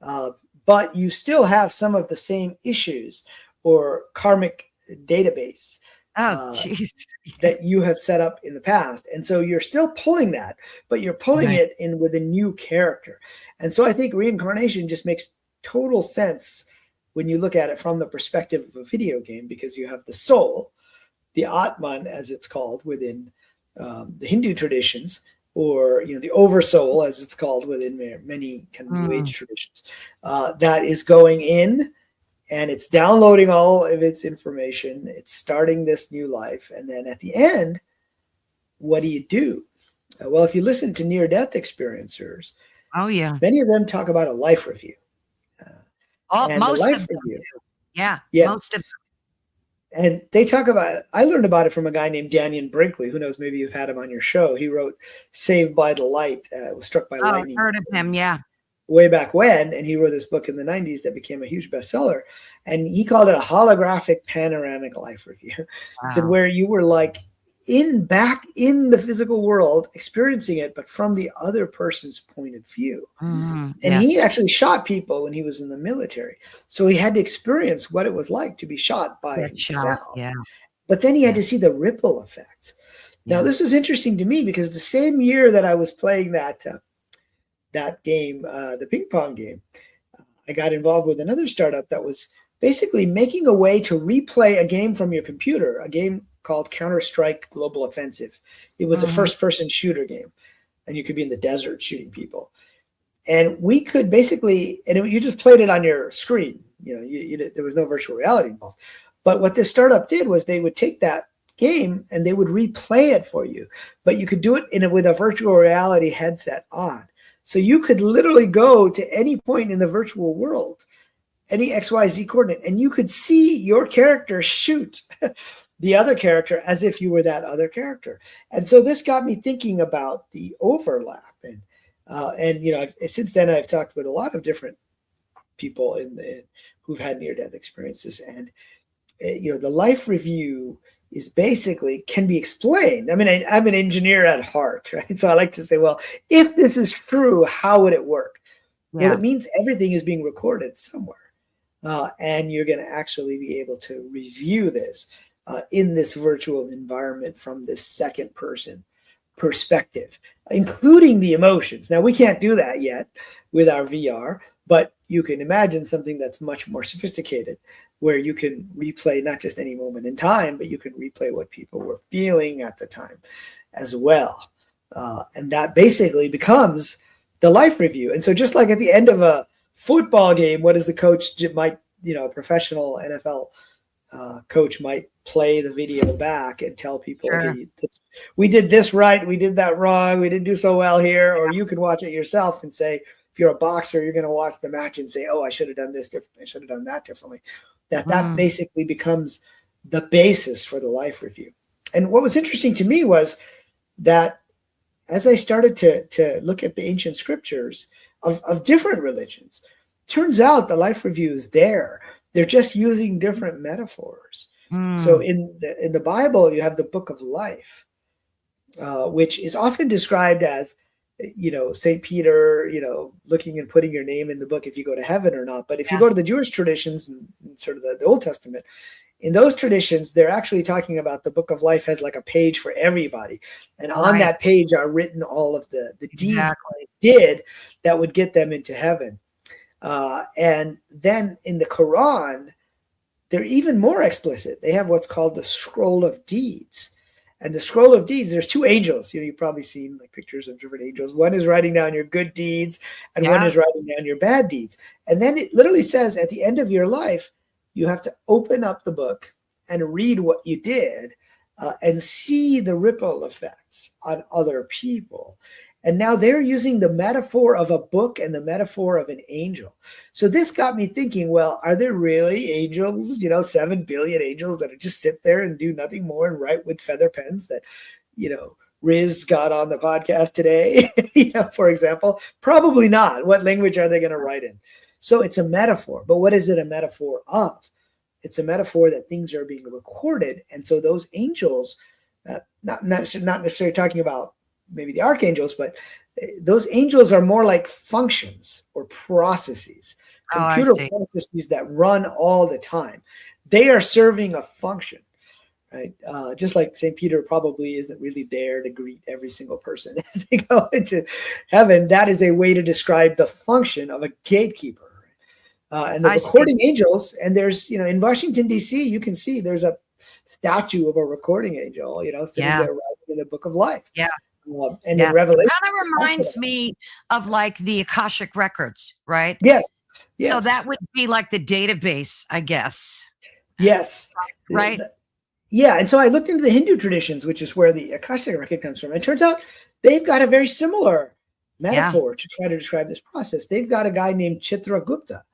but you still have some of the same issues or karmic database Oh, uh, geez. that you have set up in the past. And so you're still pulling that, but you're pulling Right. it in with a new character. And so I think reincarnation just makes total sense when you look at it from the perspective of a video game, because you have the soul, the Atman, as it's called within the Hindu traditions, or the oversoul, as it's called within many kind of New Age traditions, that is going in and it's downloading all of its information. It's starting this new life, and then at the end, what do you do? Well, if you listen to near-death experiencers, Oh, yeah. many of them talk about a life review, Oh, and the most of life them review, do. Yeah, yeah. most of And they talk about, I learned about it from a guy named Daniel Brinkley. Who knows, maybe you've had him on your show. He wrote Saved by the Light, was struck by Oh, I've lightning heard of him, yeah. way back when. And he wrote this book in the 90s that became a huge bestseller. And he called it a holographic panoramic life review. To Wow. where you were like back in the physical world, experiencing it, but from the other person's point of view. And he Yes. actually shot people when he was in the military. So he had to experience what it was like to be shot by Get shot, himself. yeah, But then he had yeah, to see the ripple effects. Now, yeah. this is interesting to me because the same year that I was playing that game, the ping pong game, I got involved with another startup that was basically making a way to replay a game from your computer, a game called Counter-Strike Global Offensive. It was a first-person shooter game, and you could be in the desert shooting people. And we could basically, and you just played it on your screen. There was no virtual reality involved. But what this startup did was they would take that game and they would replay it for you. But you could do it with a virtual reality headset on. So you could literally go to any point in the virtual world, any XYZ coordinate, and you could see your character shoot the other character as if you were that other character. And so this got me thinking about the overlap. And since then I've talked with a lot of different people who've had near-death experiences, and the life review is basically can be explained. I mean, I'm an engineer at heart, right? So I like to say, well, if this is true, how would it work? Yeah. Well, it means everything is being recorded somewhere, and you're going to actually be able to review this in this virtual environment from this second person perspective, including the emotions. Now, we can't do that yet with our VR, but you can imagine something that's much more sophisticated, where you can replay not just any moment in time, but you can replay what people were feeling at the time as well. And that basically becomes the life review. And so just like at the end of a football game, what is the coach might, a professional NFL coach might play the video back and tell people, Sure. okay, we did this right, we did that wrong, we didn't do so well here. Or you can watch it yourself and say, if you're a boxer, you're going to watch the match and say, oh, I should have done this differently, I should have done that differently. That basically becomes the basis for the life review. And what was interesting to me was that as I started to look at the ancient scriptures of different religions, turns out the life review is there. They're just using different metaphors. So in the Bible, you have the book of life, which is often described as, St. Peter, looking and putting your name in the book if you go to heaven or not. But if you go to the Jewish traditions and sort of the Old Testament, in those traditions, they're actually talking about the book of life as like a page for everybody. And on that page are written all of the deeds they did that would get them into heaven. And then in the Quran, they're even more explicit. They have what's called the scroll of deeds. And the scroll of deeds, there's two angels. You've probably seen like pictures of different angels. One is writing down your good deeds, and one is writing down your bad deeds. And then it literally says at the end of your life, you have to open up the book and read what you did and see the ripple effects on other people. And now they're using the metaphor of a book and the metaphor of an angel. So this got me thinking, well, are there really angels, 7 billion angels that just sit there and do nothing more and write with feather pens that, Riz got on the podcast today, for example? Probably not. What language are they going to write in? So it's a metaphor. But what is it a metaphor of? It's a metaphor that things are being recorded. And so those angels not necessarily talking about maybe the archangels, but those angels are more like functions or processes, Oh, I computer see. processes that run all the time. They are serving a function, right? Just like St. Peter probably isn't really there to greet every single person as they go into heaven. That is a way to describe the function of a gatekeeper. And the I see. recording angels, and there's, in Washington, D.C., you can see there's a statue of a recording angel, sitting Yeah. there writing in the book of life. Yeah. And in Yeah. Revelation, Kind of reminds me of like the Akashic records, right? yes, So that yes, would be like the database, I guess. yes. Right? Yeah, and so I looked into the Hindu traditions, which is where the Akashic record comes from. It turns out they've got a very similar Yeah. metaphor to try to describe this process. They've got a guy named Chitragupta.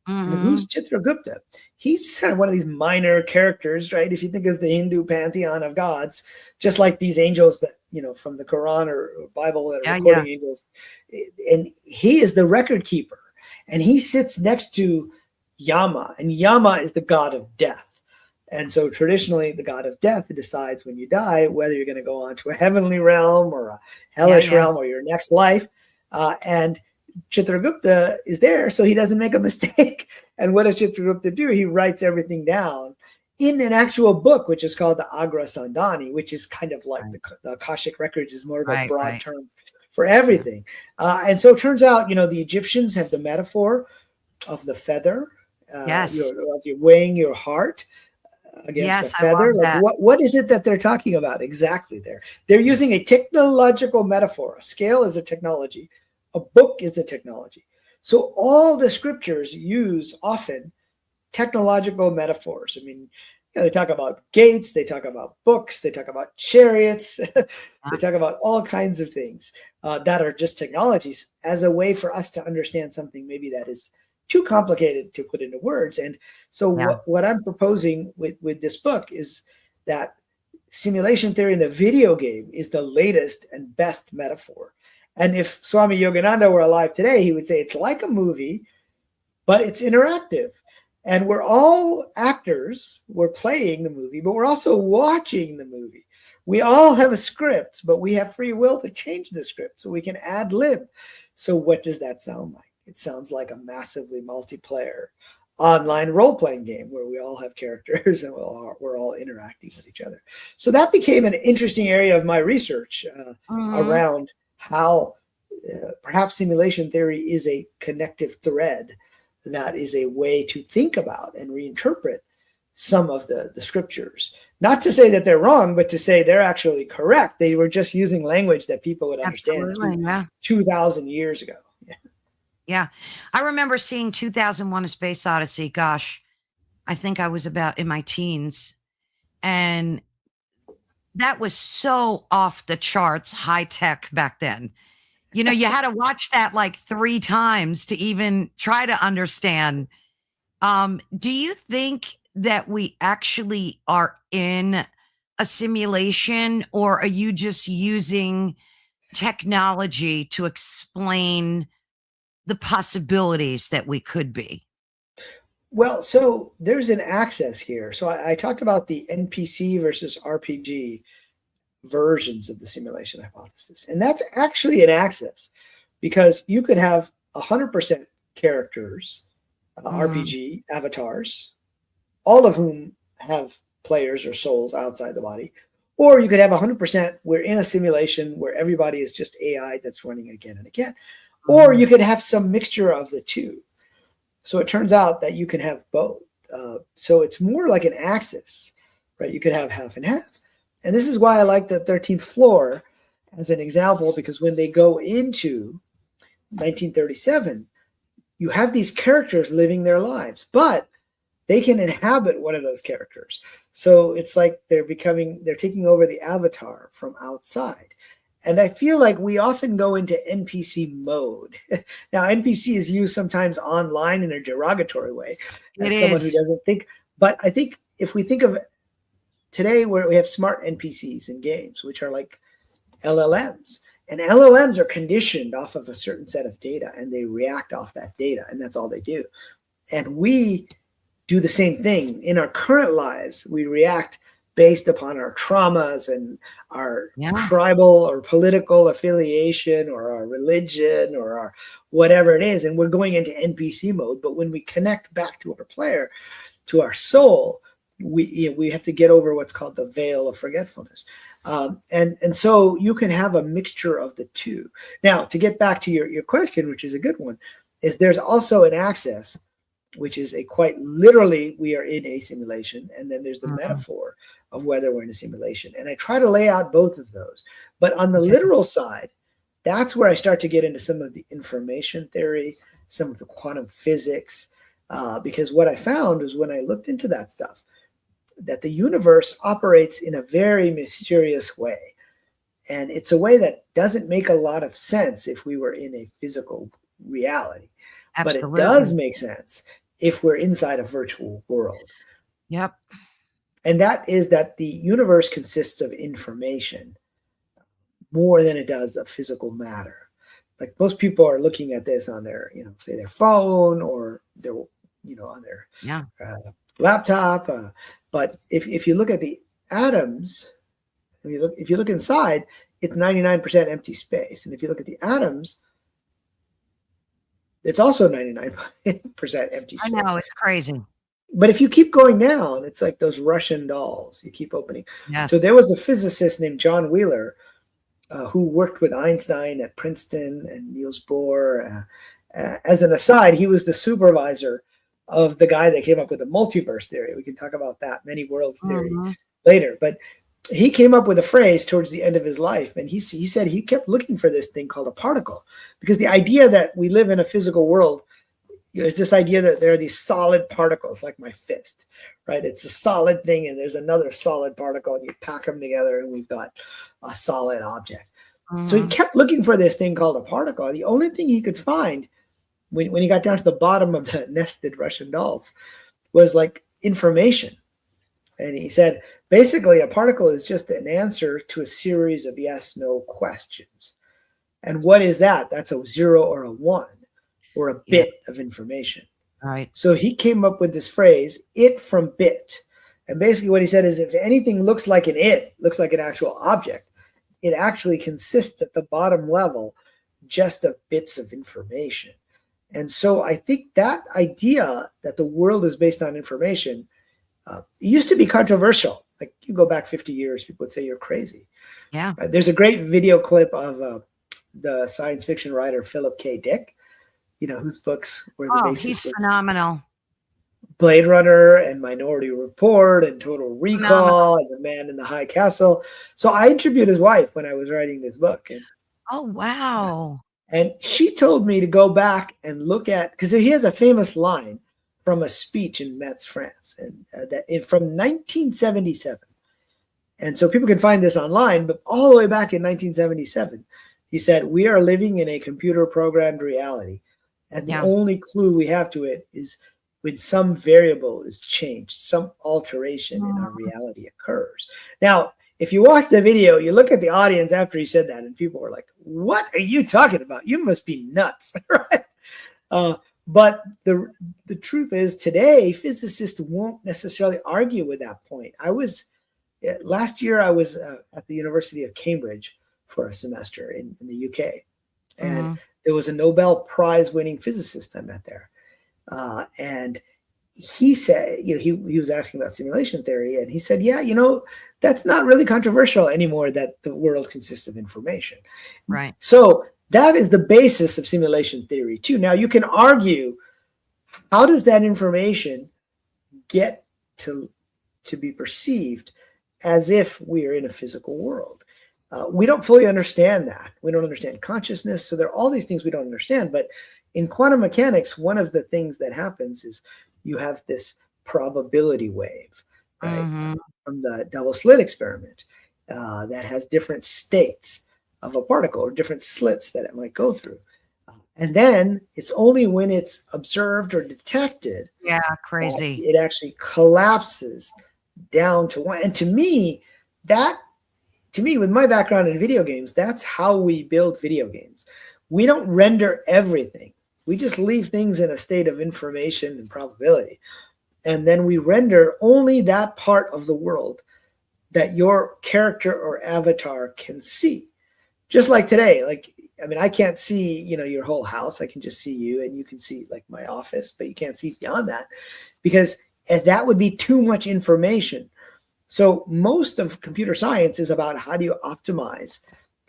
And who's Hmm. Chitragupta? He's kind of one of these minor characters, right? If you think of the Hindu pantheon of gods, just like these angels that, from the Quran or Bible that are Yeah. Yeah. recording angels. And he is the record keeper. And he sits next to Yama. And Yama is the god of death. And so traditionally, the god of death decides when you die whether you're going to go on to a heavenly realm or a Yeah. hellish Yeah. realm or your next life. And Chitragupta is there so he doesn't make a mistake. And what does Chitragupta do? He writes everything down in an actual book, which is called the Agra Sandhani, which is kind of like the Akashic Records is more of a broad term for everything. And so it turns out, the Egyptians have the metaphor of the feather, Yes. you're weighing your heart against a Yes. I love feather. Like that. what is it that they're talking about exactly there? They're using a technological metaphor. A scale is a technology. A book is a technology. So all the scriptures use often technological metaphors. I mean, they talk about gates, they talk about books, they talk about chariots, they talk about all kinds of things that are just technologies as a way for us to understand something maybe that is too complicated to put into words. And so what I'm proposing with this book is that simulation theory in the video game is the latest and best metaphor. And if Swami Yogananda were alive today, he would say it's like a movie, but it's interactive. And we're all actors. We're playing the movie, but we're also watching the movie. We all have a script, but we have free will to change the script so we can ad lib. So what does that sound like? It sounds like a massively multiplayer online role-playing game where we all have characters and we're all interacting with each other. So that became an interesting area of my research around how perhaps simulation theory is a connective thread that is a way to think about and reinterpret some of the scriptures. Not to say that they're wrong, but to say they're actually correct. They were just using language that people would understand 2,000 years ago. Yeah. I remember seeing 2001: A Space Odyssey. Gosh, I think I was about in my teens. And that was so off the charts high tech back then. You had to watch that like 3 times to even try to understand. Do you think that we actually are in a simulation, or are you just using technology to explain the possibilities that we could be? Well, so there's an access here. So I talked about the NPC versus RPG versions of the simulation hypothesis. And that's actually an access because you could have 100% characters, RPG avatars, all of whom have players or souls outside the body. Or you could have 100% we're in a simulation where everybody is just AI that's running again and again. Or you could have some mixture of the two. So it turns out that you can have both. So it's more like an axis, right? You could have half and half. And this is why I like the 13th floor as an example, because when they go into 1937, you have these characters living their lives, but they can inhabit one of those characters. So it's like they're taking over the avatar from outside. And I feel like we often go into NPC mode. Now, NPC is used sometimes online in a derogatory way as someone who doesn't think. But I think if we think of today where we have smart NPCs in games, which are like LLMs, and LLMs are conditioned off of a certain set of data and they react off that data, and that's all they do. And we do the same thing in our current lives. We react based upon our traumas and our Yeah. tribal or political affiliation or our religion or our whatever it is. And we're going into NPC mode. But when we connect back to our player, to our soul, we have to get over what's called the veil of forgetfulness. And so you can have a mixture of the two. Now, to get back to your question, which is a good one, is there's also an access, which is a quite literally, we are in a simulation. And then there's the metaphor of whether we're in a simulation. And I try to lay out both of those. But on the literal side, that's where I start to get into some of the information theory, some of the quantum physics, because what I found is when I looked into that stuff, that the universe operates in a very mysterious way. And it's a way that doesn't make a lot of sense if we were in a physical reality. Absolutely. But it does make sense if we're inside a virtual world. Yep. And that is that the universe consists of information more than it does of physical matter. Like most people are looking at this on their, say their phone or their, on their laptop. But if you look at the atoms, if you look inside, it's 99% empty space. And if you look at the atoms, it's also 99% empty space. I know, it's crazy. But if you keep going down, it's like those Russian dolls. You keep opening. Yes. So there was a physicist named John Wheeler who worked with Einstein at Princeton and Niels Bohr. As an aside, he was the supervisor of the guy that came up with the multiverse theory. We can talk about that, many worlds theory later. But he came up with a phrase towards the end of his life. And he said he kept looking for this thing called a particle, because the idea that we live in a physical world is this idea that there are these solid particles like my fist, right? It's a solid thing and there's another solid particle and you pack them together and we've got a solid object. So he kept looking for this thing called a particle. The only thing he could find when he got down to the bottom of the nested Russian dolls was like information. And he said, basically a particle is just an answer to a series of yes/no questions. And what is that? That's a 0 or a 1. Or a bit of information. Right. So he came up with this phrase, it from bit. And basically what he said is if anything looks like looks like an actual object, it actually consists at the bottom level just of bits of information. And so I think that idea that the world is based on information, it used to be controversial. Like you go back 50 years, people would say you're crazy. Yeah. There's a great video clip of the science fiction writer Philip K. Dick, whose books were the basis he's phenomenal. Blade Runner and Minority Report and Total Recall and The Man in the High Castle. So I interviewed his wife when I was writing this book. And, oh, wow. And she told me to go back and look at, because he has a famous line from a speech in Metz, France, and from 1977. And so people can find this online, but all the way back in 1977, he said, "We are living in a computer programmed reality. And the only clue we have to it is when some variable is changed, some alteration in our reality occurs." Now, if you watch the video, you look at the audience after he said that, and people were like, "What are you talking about? You must be nuts." Right? But the truth is today, physicists won't necessarily argue with that point. Last year, I was at the University of Cambridge for a semester in the UK. And there was a Nobel Prize winning physicist I met there. And he said, he was asking about simulation theory. And he said, that's not really controversial anymore that the world consists of information. Right. So that is the basis of simulation theory too. Now you can argue, how does that information get to be perceived as if we are in a physical world? We don't fully understand that. We don't understand consciousness. So there are all these things we don't understand. But in quantum mechanics, one of the things that happens is you have this probability wave, right? From the double slit experiment that has different states of a particle or different slits that it might go through. And then it's only when it's observed or detected. Yeah, crazy. It actually collapses down to one. And to me, with my background in video games, that's how we build video games. We don't render everything. We just leave things in a state of information and probability. And then we render only that part of the world that your character or avatar can see. Just like today, like, I mean, I can't see, your whole house. I can just see you, and you can see like my office, but you can't see beyond that, because that would be too much information. So most of computer science is about how do you optimize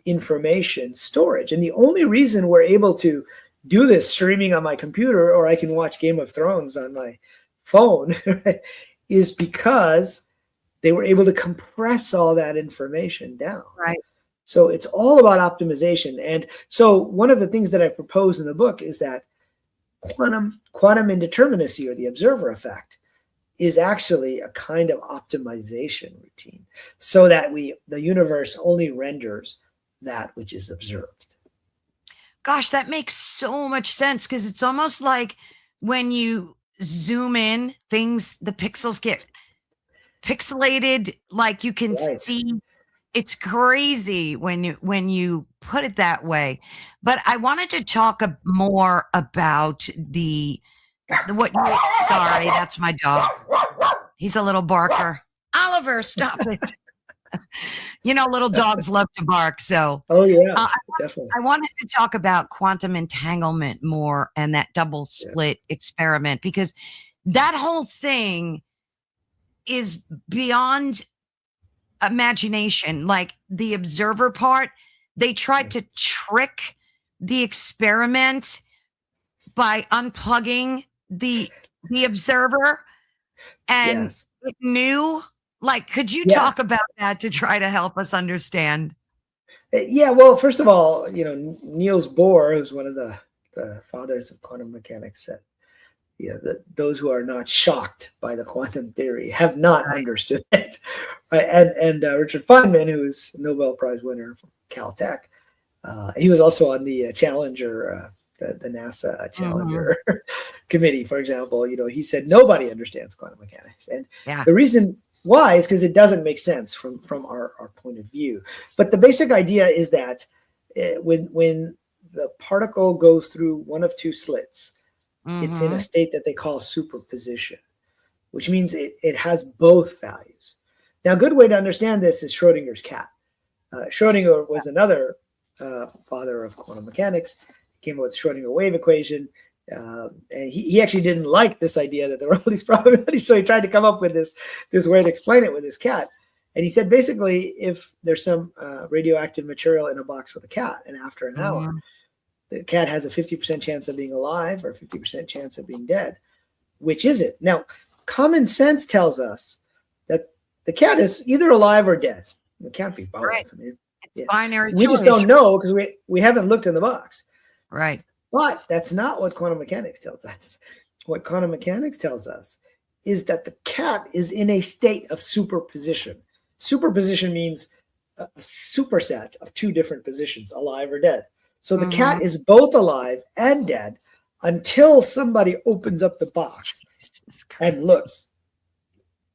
information storage. And the only reason we're able to do this streaming on my computer, or I can watch Game of Thrones on my phone, right, is because they were able to compress all that information down. Right. So it's all about optimization. And so one of the things that I propose in the book is that quantum indeterminacy, or the observer effect, is actually a kind of optimization routine, so that the universe only renders that which is observed. Gosh, that makes so much sense, because it's almost like when you zoom in, the pixels get pixelated, like you can Right. see. It's crazy when you put it that way. But I wanted to talk more about sorry, that's my dog. He's a little barker. Oliver, stop it. Little dogs love to bark. So, Oh yeah, definitely. I wanted to talk about quantum entanglement more, and that double slit experiment, because that whole thing is beyond imagination. Like the observer part, they tried to trick the experiment by unplugging the observer, and it knew. Like, could you talk about that to try to help us understand? Yeah, well, first of all, Niels Bohr, who's one of the fathers of quantum mechanics, said, that those who are not shocked by the quantum theory have not understood it. Right? And Richard Feynman, who's a Nobel Prize winner from Caltech, he was also on the Challenger, the NASA Challenger committee, for example. He said nobody understands quantum mechanics, and the reason why is because it doesn't make sense from our point of view. But the basic idea is that when the particle goes through one of two slits, it's in a state that they call superposition, which means it has both values. Now, a good way to understand this is Schrodinger's cat. Schrodinger was another father of quantum mechanics. He came up with the Schrodinger wave equation. And he actually didn't like this idea that there were all these probabilities, so he tried to come up with this way to explain it with his cat. And he said, basically, if there's some radioactive material in a box with a cat, and after an hour, the cat has a 50% chance of being alive or a 50% chance of being dead. Which is it? Now, common sense tells us that the cat is either alive or dead. It can't be both. Right. I mean, it's binary we choice. just don't know because we haven't looked in the box. Right. But that's not what quantum mechanics tells us. What quantum mechanics tells us is that the cat is in a state of superposition. Superposition means a superset of two different positions, alive or dead. So the cat is both alive and dead until somebody opens up the box and looks.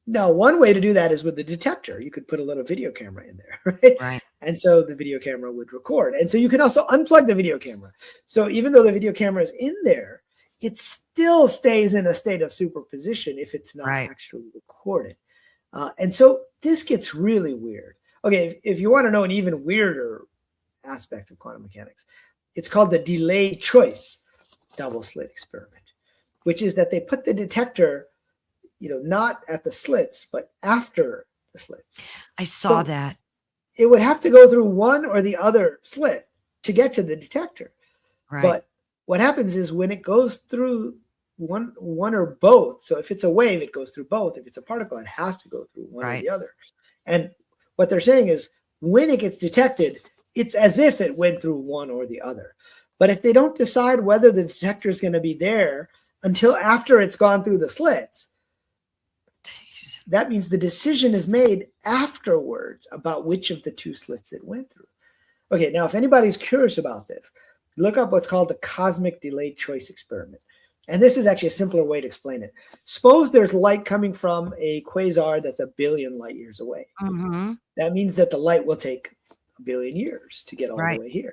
Now, one way to do that is with the detector. You could put a little video camera in there, right? Right. And so the video camera would record. And so you can also unplug the video camera. So even though the video camera is in there, it still stays in a state of superposition if it's not actually recorded. And so this gets really weird. Okay, if you want to know an even weirder aspect of quantum mechanics, it's called the delayed choice double slit experiment, which is that they put the detector not at the slits, but after the slits. I saw that. It would have to go through one or the other slit to get to the detector. Right. But what happens is when it goes through one or both, so if it's a wave, it goes through both. If it's a particle, it has to go through one or the other. And what they're saying is when it gets detected, it's as if it went through one or the other. But if they don't decide whether the detector is going to be there until after it's gone through the slits, that means the decision is made afterwards about which of the two slits it went through. Okay, now if anybody's curious about this, look up what's called the cosmic delayed choice experiment. And this is actually a simpler way to explain it. Suppose there's light coming from a quasar that's 1 billion light years away. That means that the light will take 1 billion years to get all the way here.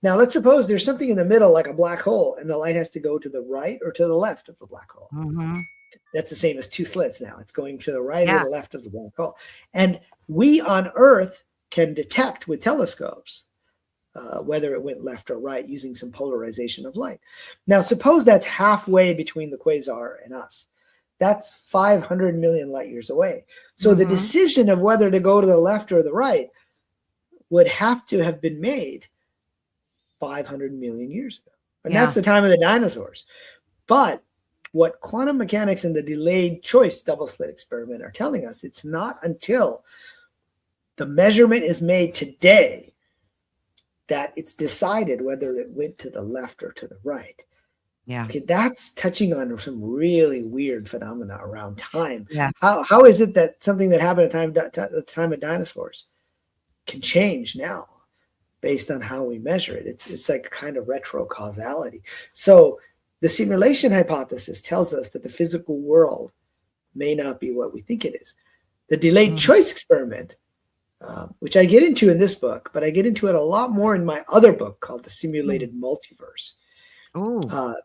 Now, let's suppose there's something in the middle like a black hole, and the light has to go to the right or to the left of the black hole. That's the same as two slits now. It's going to the right or the left of the black hole. And we on Earth can detect with telescopes whether it went left or right using some polarization of light. Now, suppose that's halfway between the quasar and us. That's 500 million light years away. So the decision of whether to go to the left or the right would have to have been made 500 million years ago. And that's the time of the dinosaurs. But what quantum mechanics and the delayed choice double slit experiment are telling us, it's not until the measurement is made today that it's decided whether it went to the left or to the right. Yeah. Okay, that's touching on some really weird phenomena around time. Yeah. How is it that something that happened at the time of dinosaurs can change now based on how we measure it? It's like a kind of retro causality. So the simulation hypothesis tells us that the physical world may not be what we think it is. The delayed choice experiment, which I get into in this book, but I get into it a lot more in my other book called The Simulated Multiverse,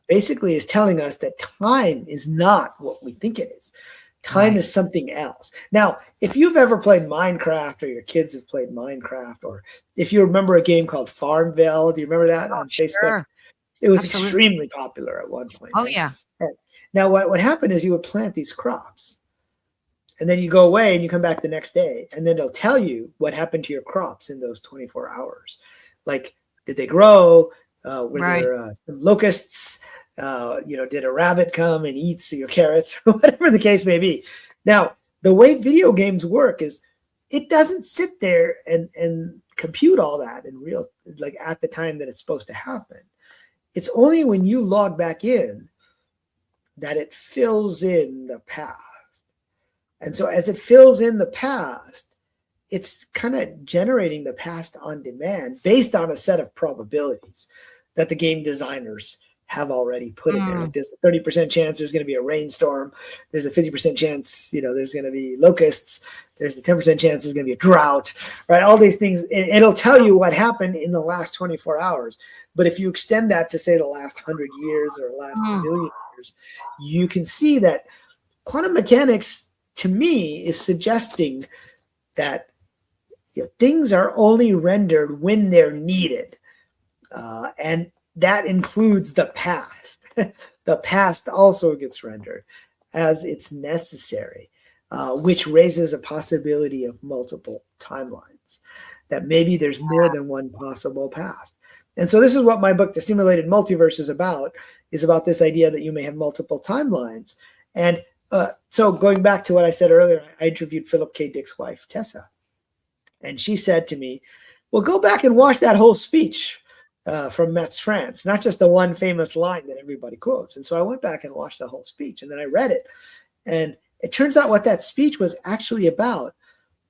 basically is telling us that time is not what we think it is. Time is something else. Now, if you've ever played Minecraft, or your kids have played Minecraft, or if you remember a game called Farmville, do you remember that on Facebook? Sure. It was extremely popular at one point. Oh, right? yeah. Now, what happened is you would plant these crops, and then you go away and you come back the next day, and then they'll tell you what happened to your crops in those 24 hours. Like, did they grow? Were there some locusts? Did a rabbit come and eat your carrots? Whatever the case may be. Now, the way video games work is it doesn't sit there and compute all that in real, like at the time that it's supposed to happen. It's only when you log back in that it fills in the past. And so as it fills in the past, it's kind of generating the past on demand based on a set of probabilities that the game designers have already put in there. Like there's a 30% chance there's going to be a rainstorm. There's a 50% chance, there's going to be locusts. There's a 10% chance there's going to be a drought, right? All these things, it'll tell you what happened in the last 24 hours. But if you extend that to say the last 100 years or last million years, you can see that quantum mechanics to me is suggesting that things are only rendered when they're needed. And that includes the past. The past also gets rendered as it's necessary, which raises a possibility of multiple timelines, that maybe there's more than one possible past. And so this is what my book, The Simulated Multiverse, is about this idea that you may have multiple timelines. And so going back to what I said earlier, I interviewed Philip K. Dick's wife, Tessa, and she said to me, well, go back and watch that whole speech from Metz, France, not just the one famous line that everybody quotes. And so I went back and watched the whole speech, and then I read it. And it turns out what that speech was actually about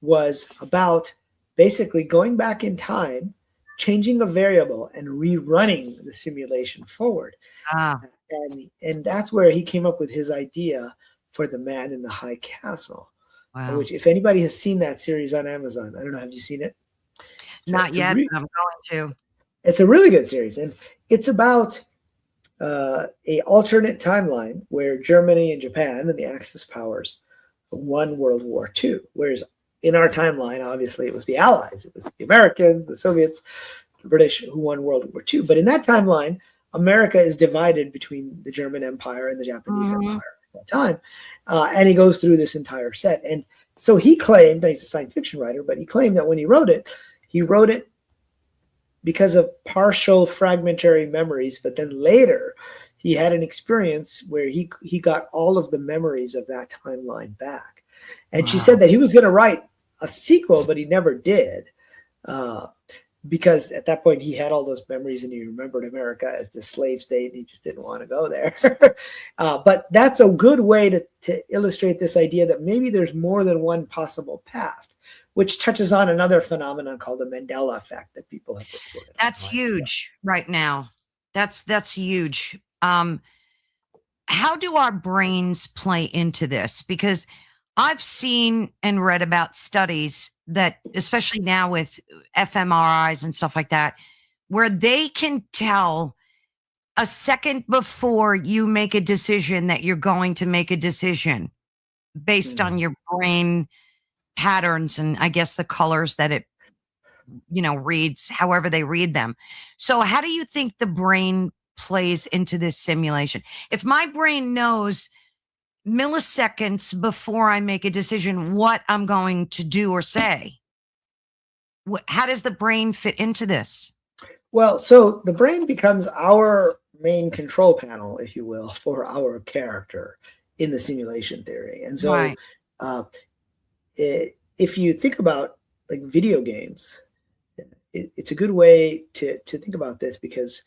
was about basically going back in time, changing a variable, and rerunning the simulation forward. And that's where he came up with his idea for The Man in the High Castle, which, if anybody has seen that series on Amazon, I don't know, have you seen it? Not yet, but I'm going to. It's a really good series, and it's about a alternate timeline where Germany and Japan and the Axis powers won World War II, whereas in our timeline, obviously, it was the Allies. It was the Americans, the Soviets, the British who won World War II. But in that timeline, America is divided between the German Empire and the Japanese Empire at that time. And he goes through this entire set. And so he claimed, he's a science fiction writer, but he claimed that when he wrote it because of partial fragmentary memories. But then later, he had an experience where he got all of the memories of that timeline back. And she said that he was going to write a sequel, but he never did. Because at that point he had all those memories and he remembered America as the slave state and he just didn't want to go there. But that's a good way to illustrate this idea that maybe there's more than one possible past, which touches on another phenomenon called the Mandela effect that people have reported. That's huge right now. That's huge. How do our brains play into this? Because I've seen and read about studies that, especially now with fMRIs and stuff like that, where they can tell a second before you make a decision that you're going to make a decision based on your brain patterns and I guess the colors that it, reads however they read them. So how do you think the brain plays into this simulation? If my brain knows milliseconds before I make a decision what I'm going to do or say, how does the brain fit into this? Well, so the brain becomes our main control panel, if you will, for our character in the simulation theory. And so Right. uh, if you think about like video games, it's a good way to think about this, because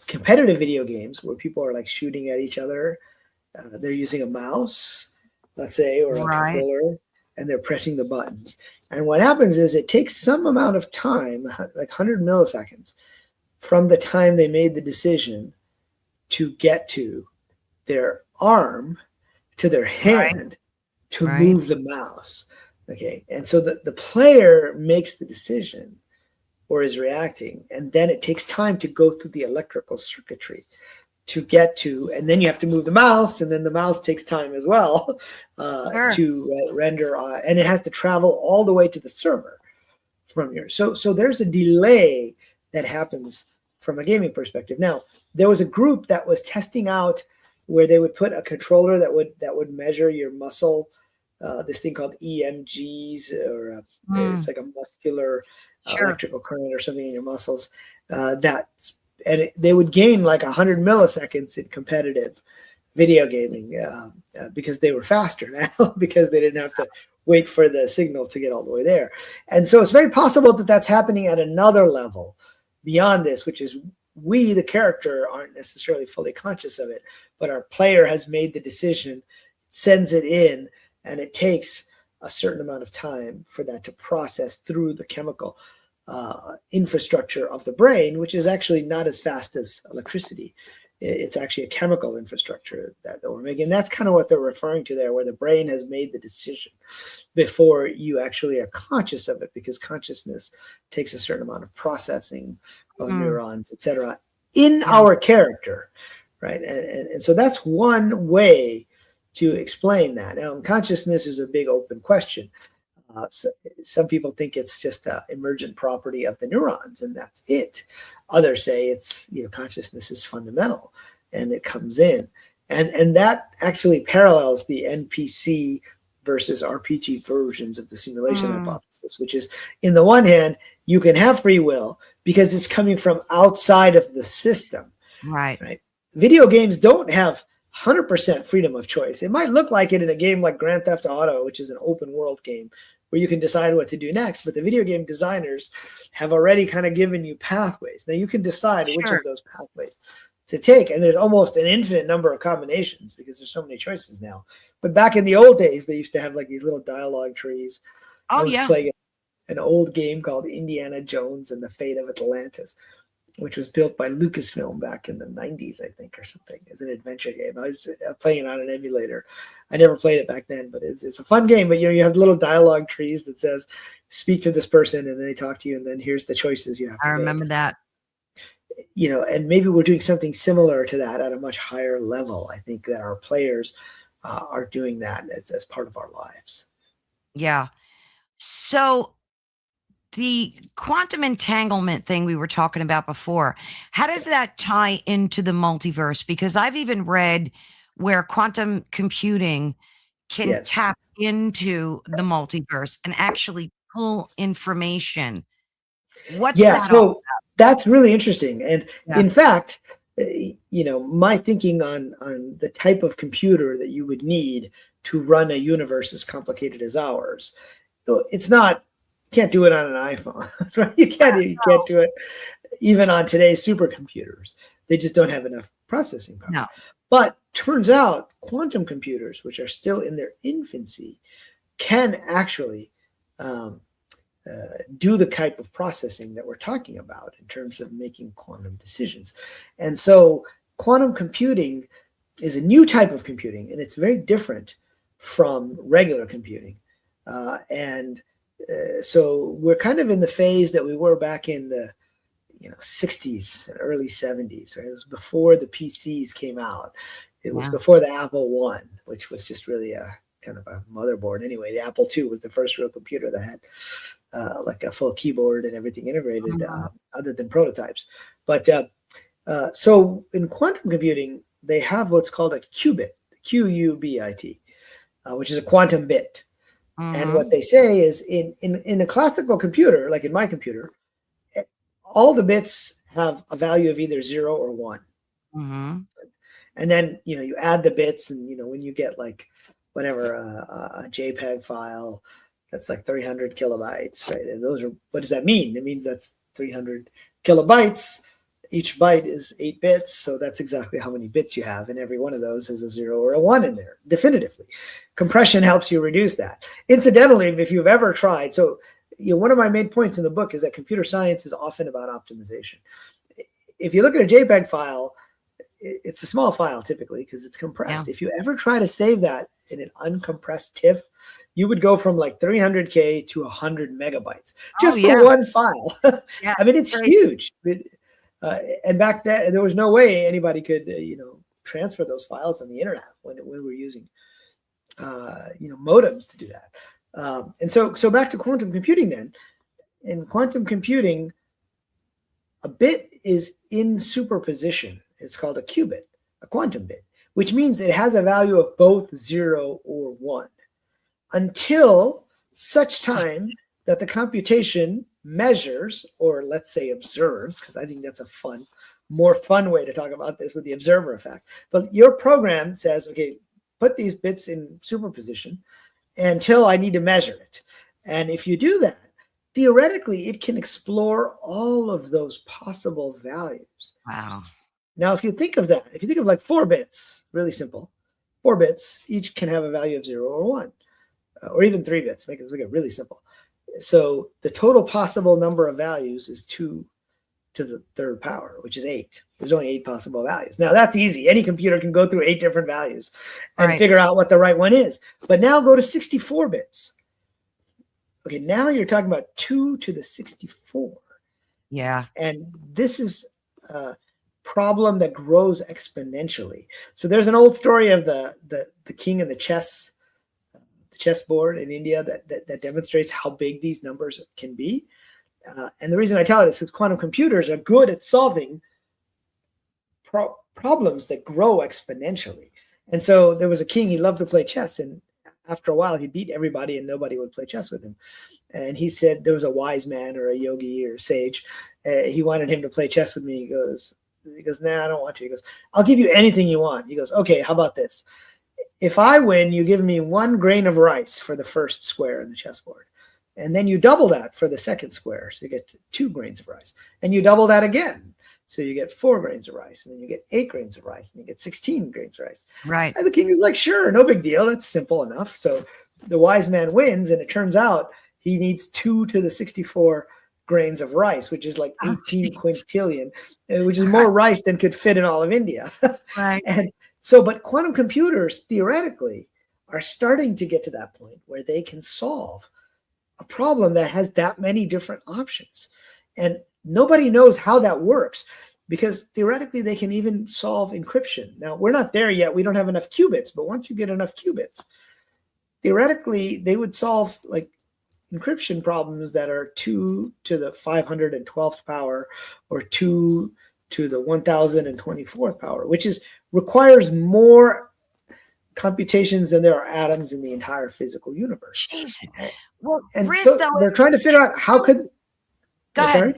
competitive video games where people are like shooting at each other, they're using a mouse, let's say, or a Right. controller, and they're pressing the buttons. And what happens is it takes some amount of time, like 100 milliseconds, from the time they made the decision to get to their arm to their Right. hand to Right. move the mouse. Okay. And so the player makes the decision or is reacting, and then it takes time to go through the electrical circuitry to get to, and then you have to move the mouse, and then the mouse takes time as well Sure. to render, and it has to travel all the way to the server from your. So there's a delay that happens from a gaming perspective. Now, there was a group that was testing out where they would put a controller that would measure your muscle, this thing called EMGs, or it's like a muscular Sure. electrical current or something in your muscles. They would gain like 100 milliseconds in competitive video gaming because they were faster now because they didn't have to wait for the signal to get all the way there. And so it's very possible that that's happening at another level beyond this, which is we, the character, aren't necessarily fully conscious of it, but our player has made the decision, sends it in, and it takes a certain amount of time for that to process through the chemical infrastructure of the brain, which is actually not as fast as electricity. It's actually a chemical infrastructure that we're making. And that's kind of what they're referring to there, where the brain has made the decision before you actually are conscious of it, because consciousness takes a certain amount of processing of neurons, et cetera, in Yeah. our character, right? And so that's one way to explain that. Now, consciousness is a big open question. So some people think it's just an emergent property of the neurons, and that's it. Others say it's, consciousness is fundamental, and it comes in, and that actually parallels the NPC versus RPG versions of the simulation hypothesis, which is, in the one hand, you can have free will because it's coming from outside of the system, Right. right? Video games don't have 100% freedom of choice. It might look like it in a game like Grand Theft Auto, which is an open world game where you can decide what to do next, but the video game designers have already kind of given you pathways. Now you can decide which of those pathways to take, and there's almost an infinite number of combinations because there's so many choices now. But back in the old days, they used to have like these little dialogue trees. I Oh, was yeah. playing an old game called Indiana Jones and the Fate of Atlantis, which was built by Lucasfilm back in the 90s, I think, or something, as an adventure game. I was playing it on an emulator. I never played it back then, but it's a fun game. But, you have little dialogue trees that says, speak to this person, and then they talk to you, and then here's the choices you have I to remember make. that. And maybe we're doing something similar to that at a much higher level. I think that our players are doing that as part of our lives. Yeah. So the quantum entanglement thing we were talking about before, how does that tie into the multiverse? Because I've even read where quantum computing can Yes. tap into the multiverse and actually pull information. What's Yeah, that all so that's really interesting. And about? in fact, my thinking on the type of computer that you would need to run a universe as complicated as ours, it's not, you can't do it on an iPhone, right? You can't do it even on today's supercomputers. They just don't have enough processing power. No. But turns out quantum computers, which are still in their infancy, can actually do the type of processing that we're talking about in terms of making quantum decisions. And so quantum computing is a new type of computing, and it's very different from regular computing. So we're kind of in the phase that we were back in the 60s and early 70s, right? It was before the PCs came out. It was before the Apple I, which was just really a kind of a motherboard anyway. The Apple II was the first real computer that had like a full keyboard and everything integrated, other than prototypes. But so in quantum computing, they have what's called a qubit, Q-U-B-I-T, which is a quantum bit. And what they say is in a classical computer, like in my computer, all the bits have a value of either 0 or 1. And then, you add the bits, and, when you get like whatever, a JPEG file that's like 300 kilobytes, right? And those are, what does that mean? It means that's 300 kilobytes. Each byte is 8 bits. So that's exactly how many bits you have. And every one of those has a 0 or a 1 in there, definitively. Compression helps you reduce that. Incidentally, if you've ever tried, so one of my main points in the book is that computer science is often about optimization. If you look at a JPEG file, it's a small file typically because it's compressed. Yeah. If you ever try to save that in an uncompressed TIFF, you would go from like 300K to 100 megabytes just for one file. I mean, it's huge. And back then, there was no way anybody could, transfer those files on the internet when we were using, modems to do that. And so back to quantum computing then. In quantum computing, a bit is in superposition. It's called a qubit, a quantum bit, which means it has a value of both 0 or 1 until such time that the computation measures, or let's say observes, because I think that's a more fun way to talk about this with the observer effect. But your program says, okay, put these bits in superposition until I need to measure it. And if you do that, theoretically, it can explore all of those possible values. Wow. Now, if you think of that, if you think of like 4 bits, really simple, 4 bits, each can have a value of 0 or 1, or even 3 bits, make it really simple. So the total possible number of values is 2 to the 3rd power, which is 8. There's only 8 possible values. Now, that's easy. Any computer can go through 8 different values and figure out what the right one is. But now go to 64 bits. Okay, now you're talking about 2 to the 64. Yeah. And this is a problem that grows exponentially. So there's an old story of the king and the chessboard in India that demonstrates how big these numbers can be. And the reason I tell it is because quantum computers are good at solving problems that grow exponentially. And so there was a king, he loved to play chess, and after a while he beat everybody and nobody would play chess with him. And he said, there was a wise man or a yogi or a sage, he wanted him to play chess with me. He goes, nah, I don't want to. He goes, I'll give you anything you want. He goes, okay, how about this? If I win, you give me 1 grain of rice for the first square in the chessboard. And then you double that for the second square. So you get 2 grains of rice. And you double that again. So you get 4 grains of rice. And then you get 8 grains of rice. And you get 16 grains of rice. Right. And the king is like, sure, no big deal. That's simple enough. So the wise man wins. And it turns out he needs 2 to the 64 grains of rice, which is like 18 quintillion, which is more rice than could fit in all of India. Right. And so, but quantum computers theoretically are starting to get to that point where they can solve a problem that has that many different options. And nobody knows how that works because theoretically they can even solve encryption. Now, we're not there yet. We don't have enough qubits, but once you get enough qubits, theoretically they would solve like encryption problems that are 2 to the 512th power or 2 to the 1024th power, which requires more computations than there are atoms in the entire physical universe. Jesus. Well, and Riz, so they're trying to figure out how could. Go ahead. Sorry,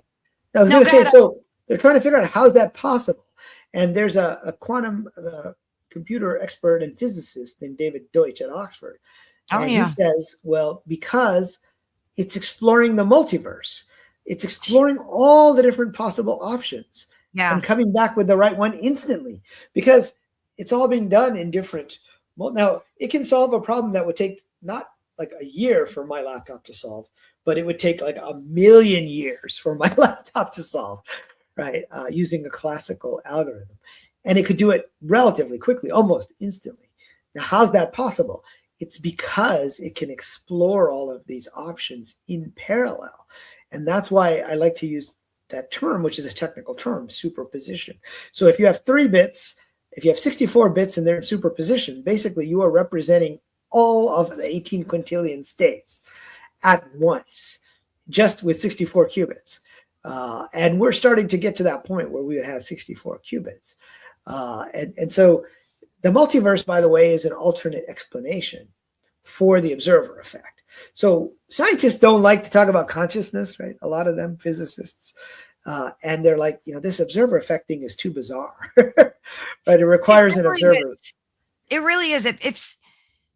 I was going to say. So they're trying to figure out how is that possible. And there's a quantum computer expert and physicist named David Deutsch at Oxford. And he says, well, because it's exploring the multiverse, it's exploring all the different possible options. Yeah. And coming back with the right one instantly, because it's all being done in different. Well, now it can solve a problem that would take not like a year for my laptop to solve, but it would take like 1,000,000 years for my laptop to solve, right? Using a classical algorithm, and it could do it relatively quickly, almost instantly. Now, how's that possible? It's because it can explore all of these options in parallel, and that's why I like to use that term, which is a technical term, superposition. So if you have 3 bits, if you have 64 bits and they're in superposition, basically you are representing all of the 18 quintillion states at once, just with 64 qubits. And we're starting to get to that point where we would have 64 qubits. And so the multiverse, by the way, is an alternate explanation for the observer effect. So scientists don't like to talk about consciousness, right? A lot of them, physicists, and they're like, this observer effect thing is too bizarre, right? It requires an observer. It really is.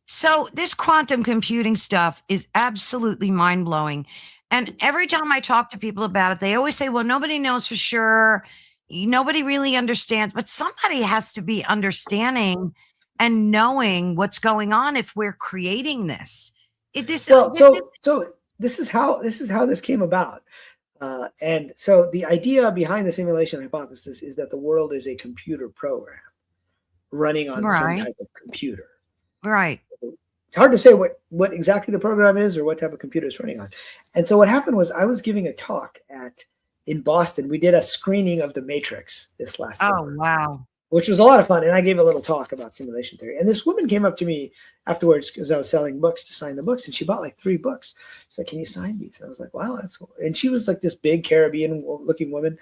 So this quantum computing stuff is absolutely mind-blowing. And every time I talk to people about it, they always say, well, nobody knows for sure. Nobody really understands, but somebody has to be understanding and knowing what's going on if we're creating this. So this is how this came about. And so the idea behind the simulation hypothesis is that the world is a computer program running on some type of computer. Right. It's hard to say what exactly the program is or what type of computer it's running on. And so what happened was I was giving a talk in Boston. We did a screening of The Matrix this last summer. Oh, wow. Which was a lot of fun. And I gave a little talk about simulation theory. And this woman came up to me afterwards because I was selling books to sign the books. And she bought like 3 books. She's like, can you sign these? And I was like, wow, that's cool. And she was like this big Caribbean looking woman.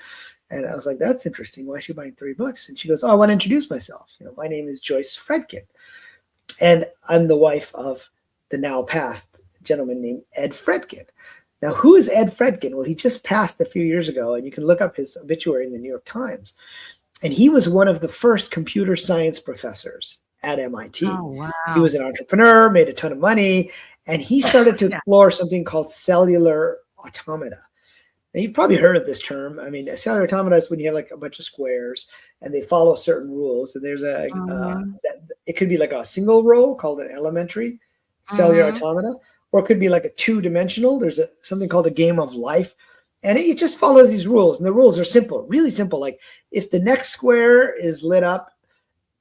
And I was like, that's interesting. Why is she buying 3 books? And she goes, oh, I want to introduce myself. My name is Joyce Fredkin. And I'm the wife of the now passed gentleman named Ed Fredkin. Now, who is Ed Fredkin? Well, he just passed a few years ago, and you can look up his obituary in the New York Times. And he was one of the first computer science professors at MIT. Oh, wow. He was an entrepreneur, made a ton of money, and he started to explore something called cellular automata. Now, you've probably heard of this term. I mean, a cellular automata is when you have like a bunch of squares and they follow certain rules. And there's it could be like a single row called an elementary cellular automata, or it could be like a 2-dimensional. There's something called a game of life. And it just follows these rules. And the rules are simple, really simple. Like if the next square is lit up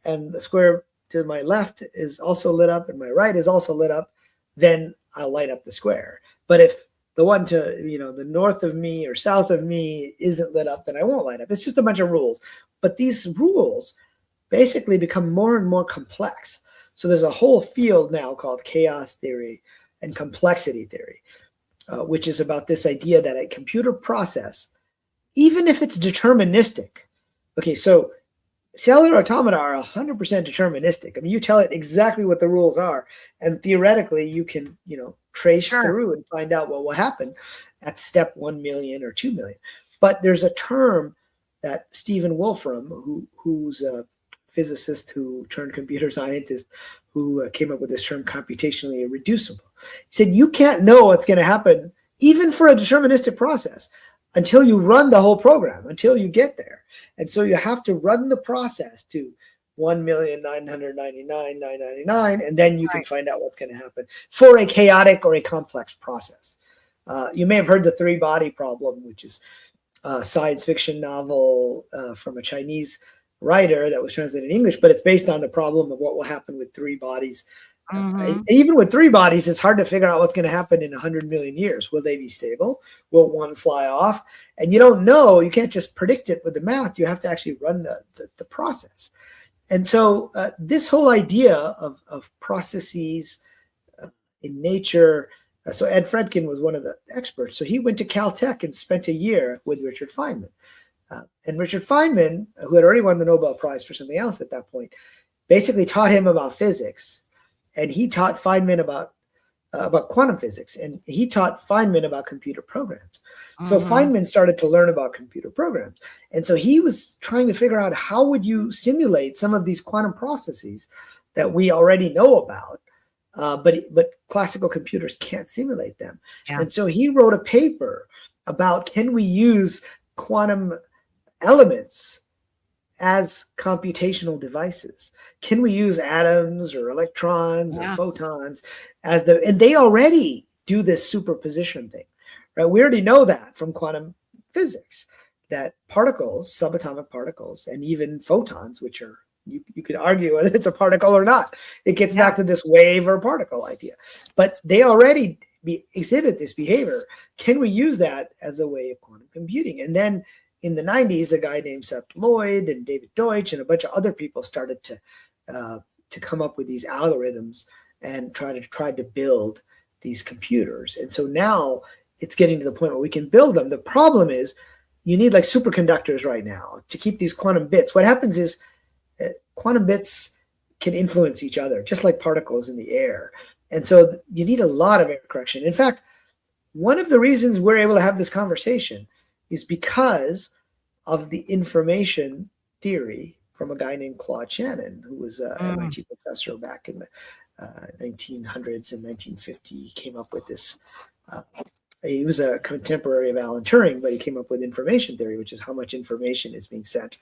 and the square to my left is also lit up and my right is also lit up, then I'll light up the square. But if the one to, the north of me or south of me isn't lit up, then I won't light up. It's just a bunch of rules. But these rules basically become more and more complex. So there's a whole field now called chaos theory and complexity theory, which is about this idea that a computer process, even if it's deterministic, okay, so cellular automata are 100% deterministic. I mean, you tell it exactly what the rules are, and theoretically you can, trace through and find out what will happen at step 1 million or 2 million. But there's a term that Stephen Wolfram, who's a physicist who turned computer scientist, who came up with this term computationally irreducible. He said, you can't know what's going to happen, even for a deterministic process, until you run the whole program, until you get there. And so you have to run the process to 1,999,999, and then you can find out what's going to happen for a chaotic or a complex process. You may have heard the 3-body problem, which is a science fiction novel from a Chinese writer that was translated in English, but it's based on the problem of what will happen with 3 bodies. Even with 3 bodies, it's hard to figure out what's going to happen in 100 million years. Will they be stable? Will one fly off? And you don't know. You can't just predict it with the math. You have to actually run the process. And so this whole idea of processes in nature. So Ed Fredkin was one of the experts. So he went to Caltech and spent a year with Richard Feynman. And Richard Feynman, who had already won the Nobel Prize for something else at that point, basically taught him about physics. And he taught Feynman about quantum physics. And he taught Feynman about computer programs. So Feynman started to learn about computer programs. And so he was trying to figure out how would you simulate some of these quantum processes that we already know about. But classical computers can't simulate them. Yeah. And so he wrote a paper about, can we use quantum elements as computational devices? Can we use atoms or electrons or photons and they already do this superposition thing, right? We already know that from quantum physics, that particles, subatomic particles, and even photons, which are, you could argue whether it's a particle or not. It gets back to this wave or particle idea, but they already exhibit this behavior. Can we use that as a way of quantum computing? And then in the 90s, a guy named Seth Lloyd and David Deutsch and a bunch of other people started to come up with these algorithms and tried to build these computers. And so now it's getting to the point where we can build them. The problem is you need like superconductors right now to keep these quantum bits. What happens is quantum bits can influence each other, just like particles in the air. And so you need a lot of error correction. In fact, one of the reasons we're able to have this conversation is because of the information theory from a guy named Claude Shannon, who was an MIT professor back in the 1900s and 1950. He came up with this. He was a contemporary of Alan Turing, but he came up with information theory, which is how much information is being sent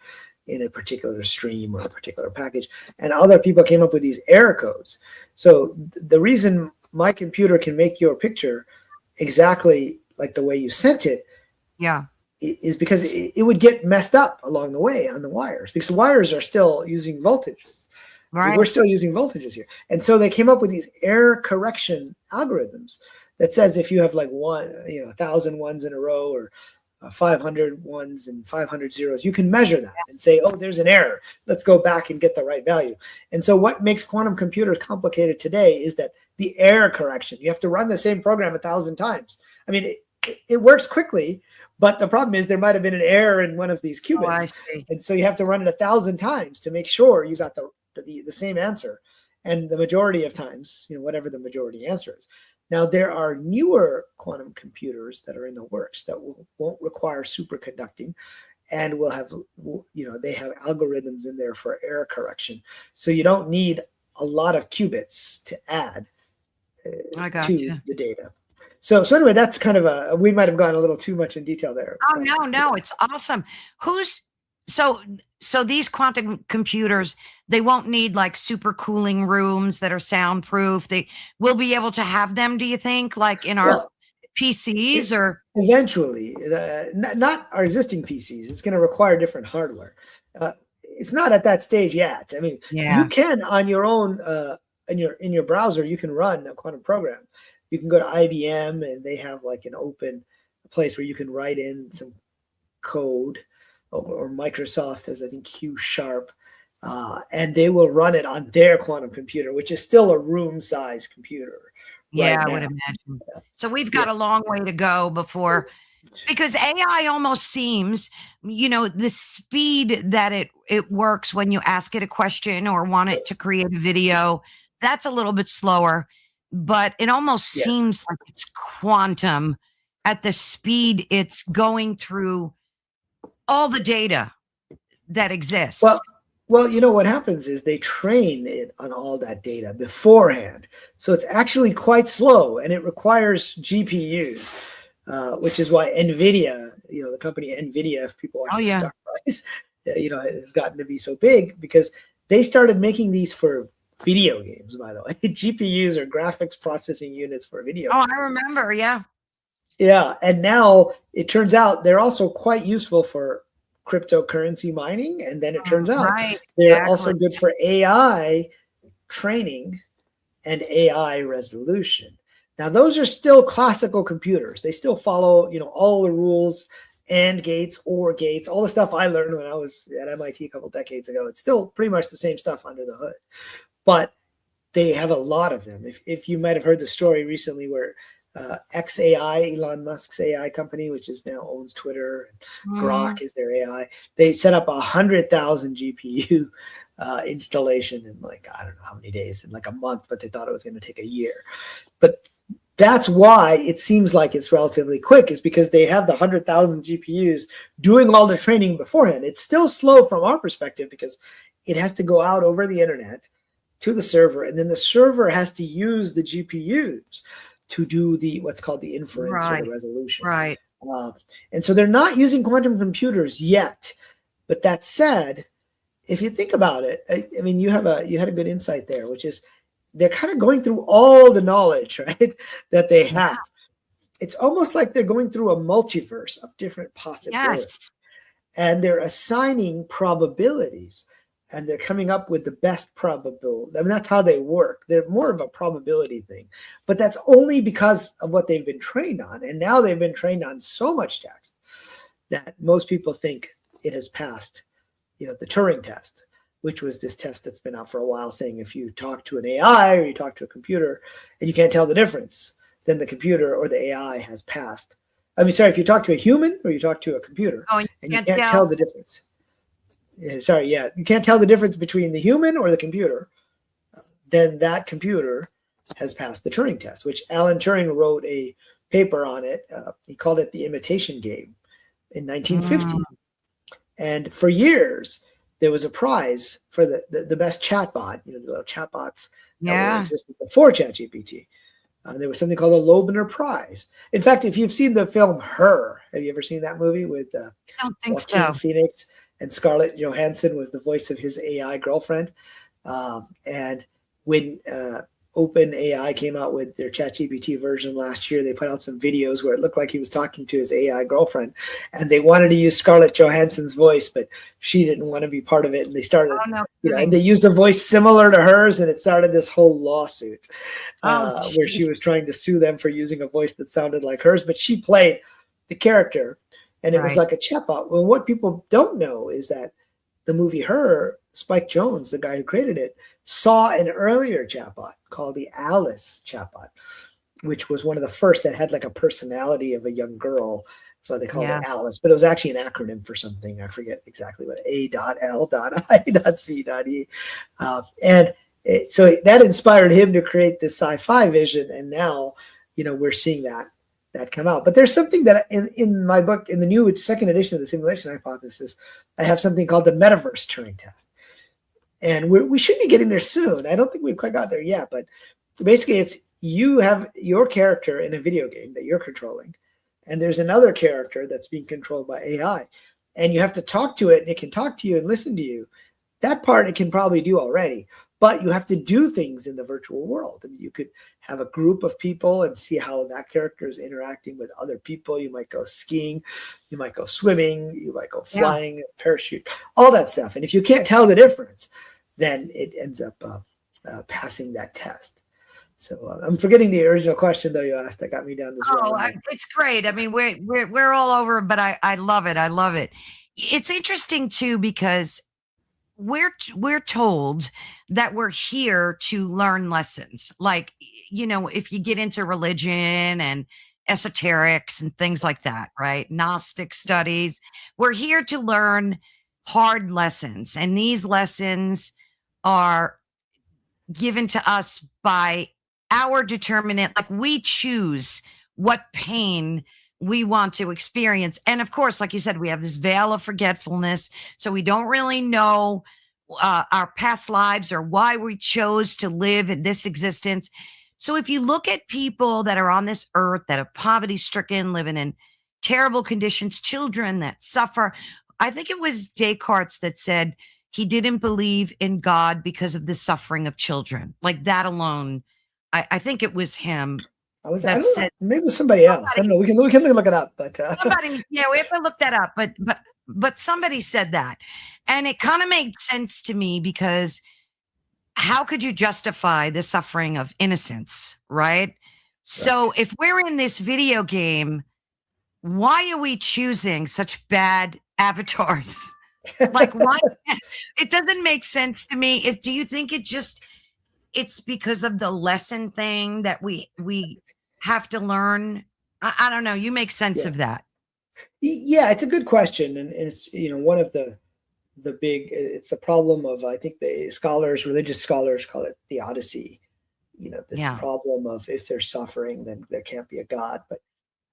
in a particular stream or a particular package. And other people came up with these error codes. So the reason my computer can make your picture exactly like the way you sent it, is because it would get messed up along the way on the wires, because the wires are still using voltages. Right. We're still using voltages here. And so they came up with these error correction algorithms that says if you have like 1,000 ones in a row, or 500 ones and 500 zeros, you can measure that and say, oh, there's an error. Let's go back and get the right value. And so what makes quantum computers complicated today is that the error correction, you have to run the same program 1,000 times. I mean, it works quickly, but the problem is there might have been an error in one of these qubits. And so you have to run it 1,000 times to make sure you got the same answer. And the majority of times, whatever the majority answer is. Now, there are newer quantum computers that are in the works that won't require superconducting, and will have, they have algorithms in there for error correction. So you don't need a lot of qubits to add to the data. So anyway, that's kind of we might have gone a little too much in detail there. Oh, no, it's awesome. So these quantum computers, they won't need like super cooling rooms that are soundproof. They will be able to have them, do you think, like in our PCs or eventually, not our existing PCs. It's going to require different hardware. It's not at that stage yet. I mean, you can on your own, in your browser, you can run a quantum program. You can go to IBM and they have like an open place where you can write in some code, or Microsoft has, I think, Q#, and they will run it on their quantum computer, which is still a room-sized computer. I would imagine. So we've got a long way to go before, because AI almost seems, the speed that it works when you ask it a question or want it to create a video, that's a little bit slower, but it almost seems like it's quantum at the speed it's going through all the data that exists. Well, what happens is they train it on all that data beforehand. So it's actually quite slow, and it requires GPUs, which is why NVIDIA, the company NVIDIA, if people watch the stock price, has gotten to be so big because they started making these for video games, by the way. GPUs are graphics processing units for video games. I remember, Yeah, and now it turns out they're also quite useful for cryptocurrency mining, and then it turns out they're also good for AI training and AI resolution. Now, those are still classical computers. They still follow, all the rules, AND gates, OR gates, all the stuff I learned when I was at MIT a couple decades ago. It's still pretty much the same stuff under the hood, but they have a lot of them. If you might have heard the story recently where XAI, Elon Musk's AI company, which is now owns Twitter, and Grok is their AI. They set up 100,000 GPU installation in I don't know how many days, in a month, but they thought it was going to take a year. But that's why it seems like it's relatively quick, is because they have the 100,000 GPUs doing all the training beforehand. It's still slow from our perspective because it has to go out over the internet to the server, and then the server has to use the GPUs to do what's called the inference or the resolution. Right. And so they're not using quantum computers yet. But that said, if you think about it, I mean, you had a good insight there, which is they're kind of going through all the knowledge, right, that they have. It's almost like they're going through a multiverse of different possibilities. And they're assigning probabilities. And they're coming up with the best probability. I mean, that's how they work. They're more of a probability thing. But that's only because of what they've been trained on. And now they've been trained on so much text that most people think it has passed, the Turing test. which was this test that's been out for a while saying if you talk to an AI or you talk to a computer and you can't tell the difference, then the computer or the AI has passed. I mean, sorry, if you talk to a human or you talk to a computer Oh, and you can't tell the difference. You can't tell the difference between the human or the computer, then that computer has passed the Turing test, which Alan Turing wrote a paper on it. He called it the imitation game in 1950. And for years, there was a prize for the best chatbot, the little chatbots that existed before ChatGPT. There was something called a Loebner Prize. In fact, if you've seen the film Her, have you ever seen that movie with I don't think Joaquin so. Phoenix? And Scarlett Johansson was the voice of his AI girlfriend. And when OpenAI came out with their ChatGPT version last year, they put out some videos where it looked like he was talking to his AI girlfriend. And they wanted to use Scarlett Johansson's voice, but she didn't want to be part of it. And they started, and they used a voice similar to hers, and it started this whole lawsuit where she was trying to sue them for using a voice that sounded like hers, but she played the character. And it was like a chatbot. Well, what people don't know is that the movie Her, Spike Jonze, the guy who created it, saw an earlier chatbot called the Alice chatbot, which was one of the first that had like a personality of a young girl. So they called it Alice, but it was actually an acronym for something. I forget exactly what, A.L.I.C.E. So that inspired him to create this sci-fi vision. And now, we're seeing that come out. But there's something that in my book, in the new second edition of the Simulation Hypothesis, I have something called the Metaverse Turing Test. And we should be getting there soon. I don't think we've quite got there yet, but basically it's you have your character in a video game that you're controlling, and there's another character that's being controlled by AI, and you have to talk to it, and it can talk to you and listen to you. That part it can probably do already, but you have to do things in the virtual world. And you could have a group of people and see how that character is interacting with other people. You might go skiing, you might go swimming, you might go flying, parachute, all that stuff. And if you can't tell the difference, then it ends up passing that test. So I'm forgetting the original question though you asked that got me down this road. It's great. I mean, we're all over, but I love it. I love it. It's interesting too because we're told that we're here to learn lessons. Like, if you get into religion and esoterics and things like that, right? Gnostic studies, we're here to learn hard lessons. And these lessons are given to us by our determinant. Like we choose what pain we want to experience. And of course, like you said, we have this veil of forgetfulness. So we don't really know our past lives or why we chose to live in this existence. So if you look at people that are on this earth that are poverty stricken, living in terrible conditions, children that suffer, I think it was Descartes that said he didn't believe in God because of the suffering of children. Like that alone, I think it was him. Maybe it was somebody else. I don't know. We can look it up. But somebody, we have to look that up. But somebody said that, and it kind of made sense to me because how could you justify the suffering of innocence, right? So if we're in this video game, why are we choosing such bad avatars? Like, why? It doesn't make sense to me. Do you think it's because of the lesson thing that we have to learn? I don't know. You make sense of that. Yeah, it's a good question. And it's, one of the it's the problem of, I think religious scholars call it theodicy, this problem of if there's suffering, then there can't be a God. But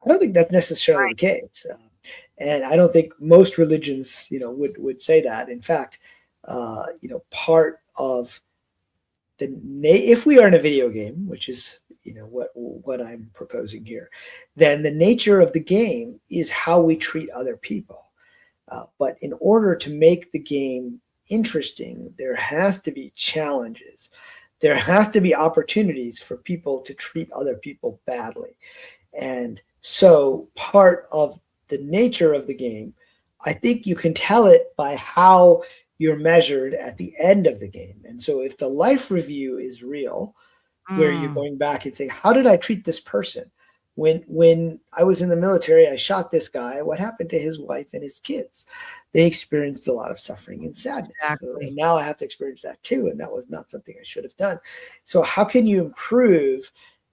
I don't think that's necessarily the case. And I don't think most religions, would say that. In fact, part of if we are in a video game, which is, what I'm proposing here, then the nature of the game is how we treat other people. But in order to make the game interesting, there has to be challenges. There has to be opportunities for people to treat other people badly. And so part of the nature of the game, I think you can tell it by how you're measured at the end of the game. And so if the life review is real, where you're going back and saying, how did I treat this person? When I was in the military, I shot this guy. What happened to his wife and his kids? They experienced a lot of suffering and sadness. Exactly. And now I have to experience that too. And that was not something I should have done. So how can you improve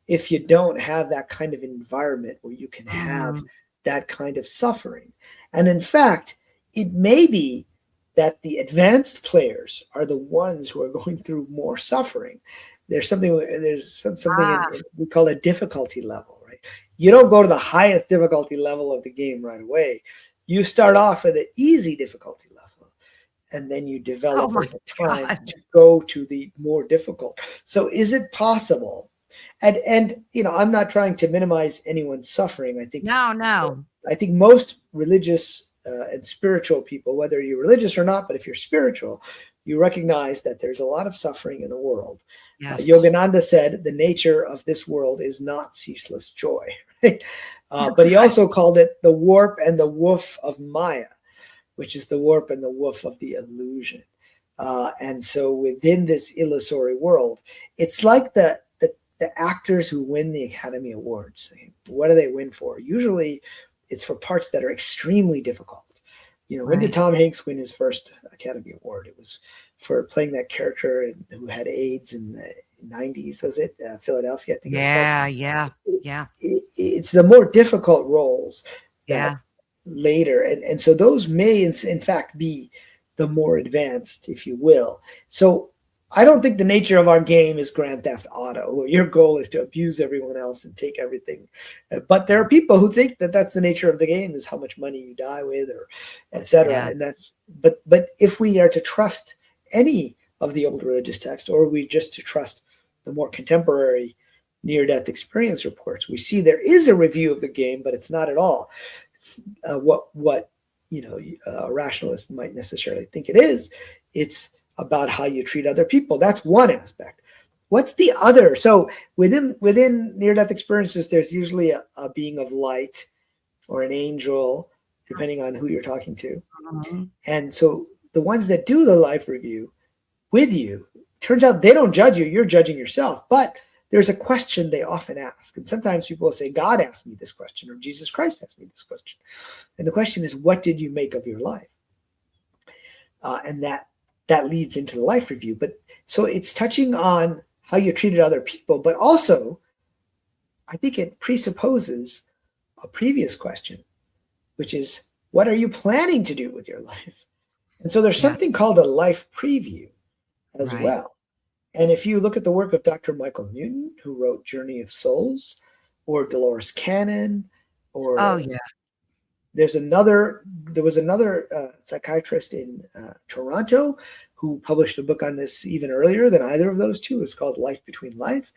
if you don't have that kind of environment where you can have Mm. that kind of suffering? And in fact, it may be that the advanced players are the ones who are going through more suffering. There's something Ah, we call a difficulty level, right? You don't go to the highest difficulty level of the game right away. You start off at an easy difficulty level, and then you oh develop my over time God. to go to the more difficult. So is it possible? And I'm not trying to minimize anyone's suffering. No, no. I think most religious and spiritual people, whether you're religious or not, but if you're spiritual, you recognize that there's a lot of suffering in the world. Yes. Yogananda said the nature of this world is not ceaseless joy. Right? But he Right. also called it the warp and the woof of Maya, which is the warp and the woof of the illusion. And so within this illusory world, it's like the actors who win the Academy Awards. What do they win for? Usually it's for parts that are extremely difficult. When did Right. Tom Hanks win his first Academy Award? It was for playing that character who had AIDS in the 90s, was it? Philadelphia, I think it was called. Yeah, yeah, yeah, It's the more difficult roles that yeah. later, and so those may in fact be the more advanced, if you will. So I don't think the nature of our game is Grand Theft Auto, where your goal is to abuse everyone else and take everything. But there are people who think that that's the nature of the game, is how much money you die with, or etc. Yeah. And but if we are to trust any of the old religious texts, or we just to trust the more contemporary near-death experience reports, we see there is a review of the game, but it's not at all what a rationalist might necessarily think it is. It's about how you treat other people. That's one aspect. What's the other? So within near-death experiences, there's usually a being of light or an angel, depending on who you're talking to. Mhm. And so the ones that do the life review with you, turns out they don't judge you, you're judging yourself. But there's a question they often ask. And sometimes people will say, God asked me this question, or Jesus Christ asked me this question. And the question is, what did you make of your life? And that leads into the life review. But so it's touching on how you treated other people, but also I think it presupposes a previous question, which is, what are you planning to do with your life? And so there's Yeah. something called a life preview as Right. well. And if you look at the work of Dr. Michael Newton, who wrote Journey of Souls, or Dolores Cannon, Oh, or yeah. there was another psychiatrist in Toronto who published a book on this even earlier than either of those two. It's called Life Between Life,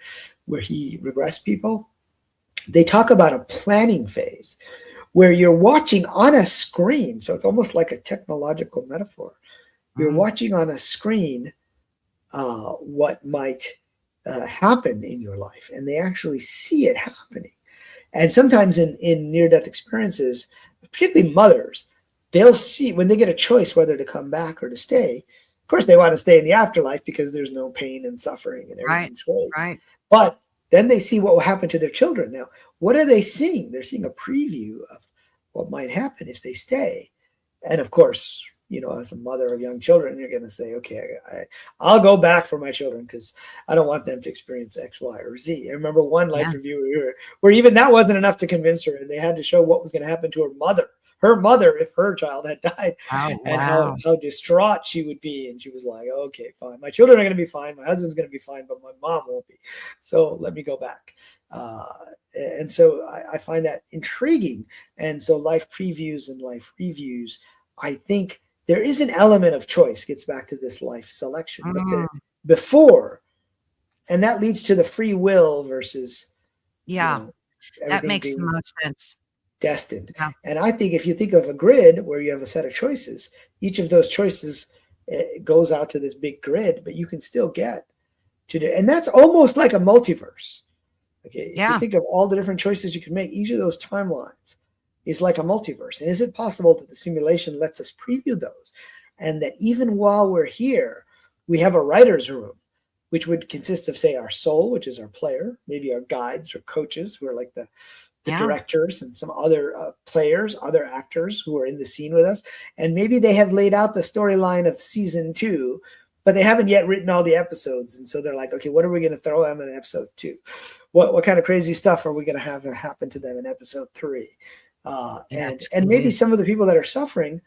where he regressed people. They talk about a planning phase where you're watching on a screen. So it's almost like a technological metaphor. You're Mm. watching on a screen what might happen in your life, and they actually see it happening. And sometimes in near-death experiences, particularly mothers, they'll see when they get a choice whether to come back or to stay. Of course, they want to stay in the afterlife because there's no pain and suffering and Right. everything's great. Right. But then they see what will happen to their children. Now, what are they seeing? They're seeing a preview of what might happen if they stay. And of course, as a mother of young children, you're going to say, okay, I'll go back for my children because I don't want them to experience X, Y, or Z. I remember one life Yeah. review where even that wasn't enough to convince her, and they had to show what was going to happen to her mother if her child had died, Oh, and wow. how distraught she would be. And she was like, okay, fine, my children are going to be fine, my husband's going to be fine, but my mom won't be, so let me go back. And so I find that intriguing. And so life previews and life reviews, I think there is an element of choice, gets back to this life selection, but Mm. before, and that leads to the free will versus Yeah. That everything makes the being most sense. destined. Yeah. And I think if you think of a grid where you have a set of choices, each of those choices goes out to this big grid, but you can still get to the, and that's almost like a multiverse. Okay, if you Yeah. think of all the different choices you can make, each of those timelines is like a multiverse. And is it possible that the simulation lets us preview those? And that even while we're here, we have a writer's room which would consist of, say, our soul, which is our player, maybe our guides or coaches who are like the directors, and some other players, other actors who are in the scene with us. And maybe they have laid out the storyline of season 2, but they haven't yet written all the episodes. And so they're like, okay, what are we going to throw them in episode 2? What kind of crazy stuff are we going to have happen to them in episode 3? And maybe some of the people that are suffering,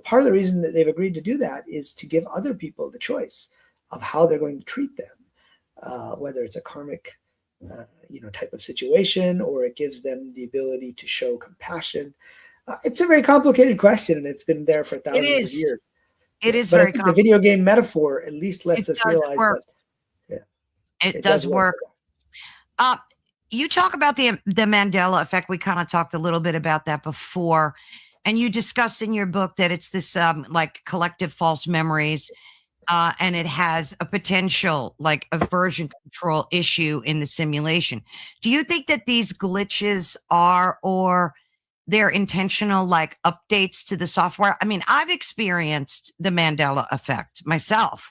part of the reason that they've agreed to do that is to give other people the choice of how they're going to treat them, whether it's a karmic type of situation, or it gives them the ability to show compassion. It's a very complicated question, and it's been there for thousands of years. It is but very I think the video game metaphor at least lets us realize that it does work. You talk about the Mandela effect. We kind of talked a little bit about that before, and you discussed in your book that it's this like collective false memories. And it has a potential like aversion control issue in the simulation. Do you think that these glitches are, or they're intentional like updates to the software? I mean, I've experienced the Mandela effect myself.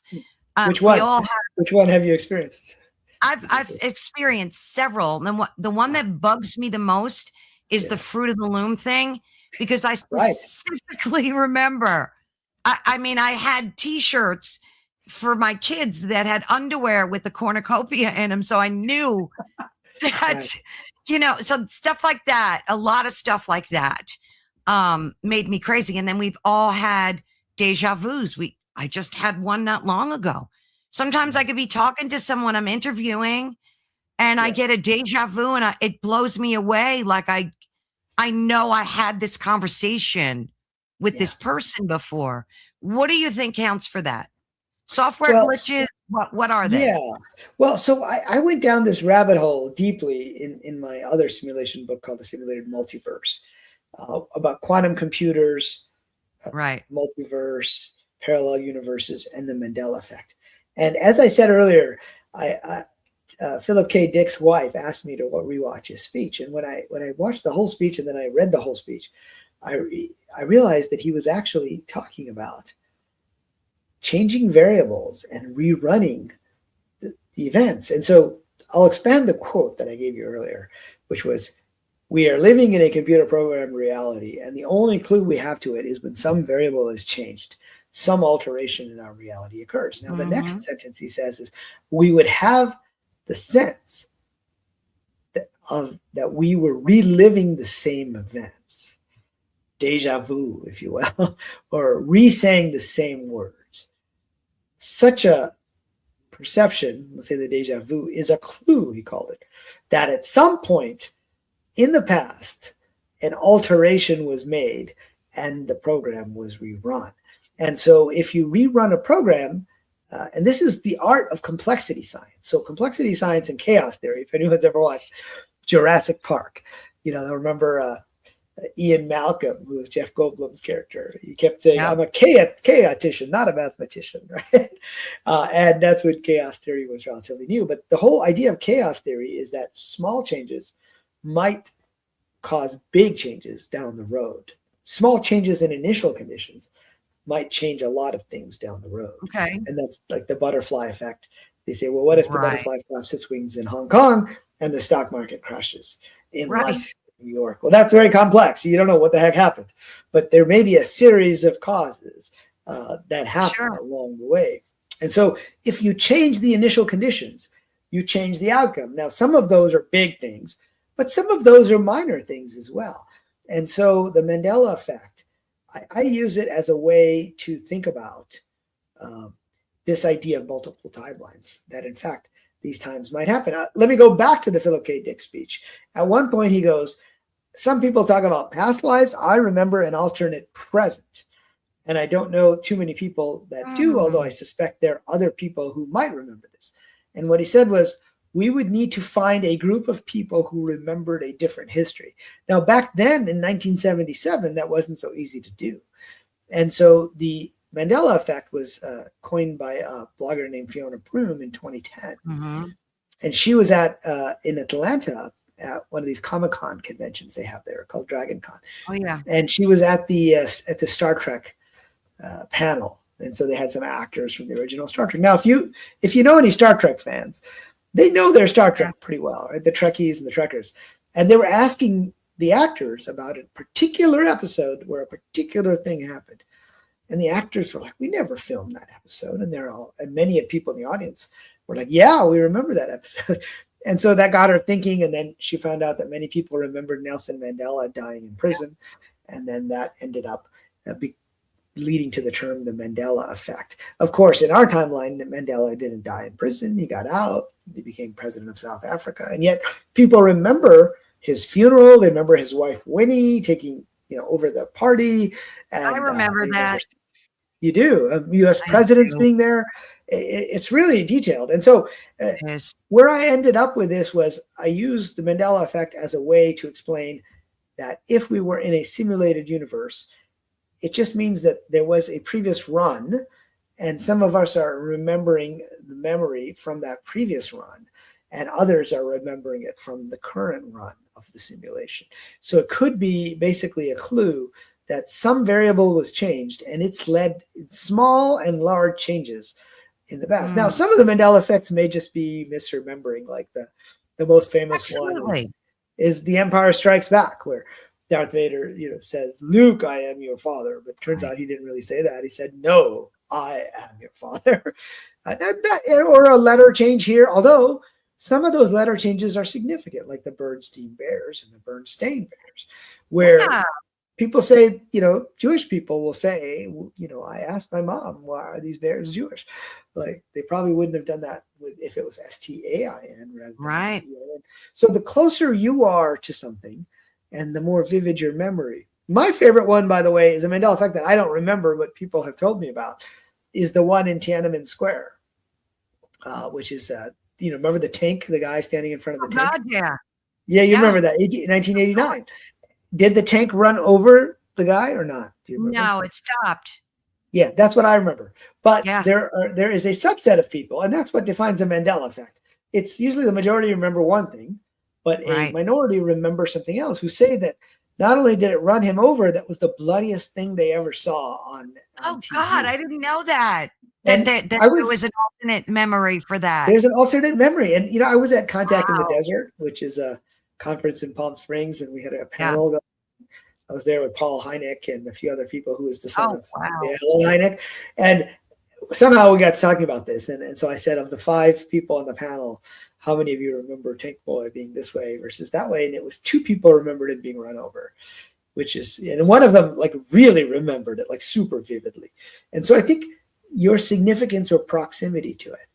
Which one? Which one have you experienced? I've experienced several. The one that bugs me the most is the Fruit of the Loom thing, because I specifically remember. I mean, I had T-shirts for my kids that had underwear with the cornucopia in them. So I knew that, so stuff like that, a lot of stuff like that made me crazy. And then we've all had deja vus. I just had one not long ago. Sometimes I could be talking to someone I'm interviewing and I get a deja vu, and it blows me away. Like I know I had this conversation with this person before. What do you think counts for that? Software glitches, what are they? Yeah. Well, so I went down this rabbit hole deeply in my other simulation book called The Simulated Multiverse, about quantum computers, multiverse, parallel universes, and the Mandela effect. And as I said earlier, Philip K. Dick's wife asked me to rewatch his speech. And when I watched the whole speech and then I read the whole speech, I realized that he was actually talking about changing variables and rerunning the events. And so I'll expand the quote that I gave you earlier, which was, "We are living in a computer programmed reality, and the only clue we have to it is when some variable is changed, some alteration in our reality occurs." Now, the next sentence he says is, "We would have the sense that we were reliving the same events, deja vu, if you will, or re-saying the same words. Such a perception, let's say the deja vu, is a clue," he called it, "that at some point in the past, an alteration was made and the program was rerun." And so if you rerun a program, and this is the art of complexity science. So complexity science and chaos theory, if anyone's ever watched Jurassic Park, they'll remember Ian Malcolm, who was Jeff Goldblum's character. He kept saying, "I'm a chaotician, not a mathematician," right? And that's when chaos theory was relatively new. But the whole idea of chaos theory is that small changes might cause big changes down the road. Small changes in initial conditions might change a lot of things down the road. Okay. And that's like the butterfly effect. They say, well, what if the butterfly flaps its wings in Hong Kong and the stock market crashes in London, New York? Well, that's very complex. You don't know what the heck happened. But there may be a series of causes that happen along the way. And so if you change the initial conditions, you change the outcome. Now, some of those are big things, but some of those are minor things as well. And so the Mandela effect, I use it as a way to think about this idea of multiple timelines, that in fact, these times might happen. Let me go back to the Philip K. Dick speech. At one point he goes, "Some people talk about past lives. I remember an alternate present." And I don't know too many people that do, although I suspect there are other people who might remember this. And what he said was, we would need to find a group of people who remembered a different history. Now, back then in 1977, that wasn't so easy to do. And so the Mandela effect was coined by a blogger named Fiona Broom in 2010. And she was in Atlanta at one of these Comic-Con conventions they have there called Dragon Con. Oh, yeah. And she was at the Star Trek panel. And so they had some actors from the original Star Trek. Now, if you know any Star Trek fans, they know their Star Trek pretty well, right? The Trekkies and the Trekkers. And they were asking the actors about a particular episode where a particular thing happened. And the actors were like, we never filmed that episode. And many people in the audience were like, yeah, we remember that episode. And so that got her thinking. And then she found out that many people remembered Nelson Mandela dying in prison. And then that ended up leading to the term the Mandela effect. Of course, in our timeline, Mandela didn't die in prison. He got out. He became president of South Africa. And yet people remember his funeral. They remember his wife, Winnie, taking over the party. And, I remember that. You do. U.S. presidents being there. It's really detailed. And so where I ended up with this was I used the Mandela effect as a way to explain that if we were in a simulated universe, it just means that there was a previous run, and some of us are remembering the memory from that previous run, and others are remembering it from the current run of the simulation. So it could be basically a clue that some variable was changed, and it's led small and large changes in the past. Now, some of the Mandela effects may just be misremembering, like the most famous one is The Empire Strikes Back, where Darth Vader, says, Luke, I am your father. But turns out he didn't really say that. He said, no, I am your father. Or a letter change here, although some of those letter changes are significant, like the Bernstein Bears and the Bernstein Bears, where people say, Jewish people will say, I asked my mom, why are these bears Jewish? Like, they probably wouldn't have done that if it was S-T-A-I-N rather than S-T-A-N. So the closer you are to something, and the more vivid your memory. My favorite one, by the way, is a Mandela effect that I don't remember, but people have told me about, is the one in Tiananmen Square, which is, remember the tank, the guy standing in front of the tank? God, yeah. Yeah, you remember that, 1989. Did the tank run over the guy or not? Do you remember? No, it stopped. Yeah, that's what I remember. But there is a subset of people, and that's what defines a Mandela effect. It's usually the majority remember one thing, but a minority remember something else, who say that not only did it run him over, that was the bloodiest thing they ever saw on TV. God, I didn't know that. There was an alternate memory for that. There's an alternate memory. And, I was at Contact in the Desert, which is a conference in Palm Springs, and we had a panel. I was there with Paul Hynek and a few other people, who is the son of Helen Hynek. And somehow we got to talking about this. And so I said, of the 5 people on the panel, how many of you remember Tank Boy being this way versus that way? And it was 2 people remembered it being run over, and one of them really remembered it super vividly. And so I think your significance or proximity to it,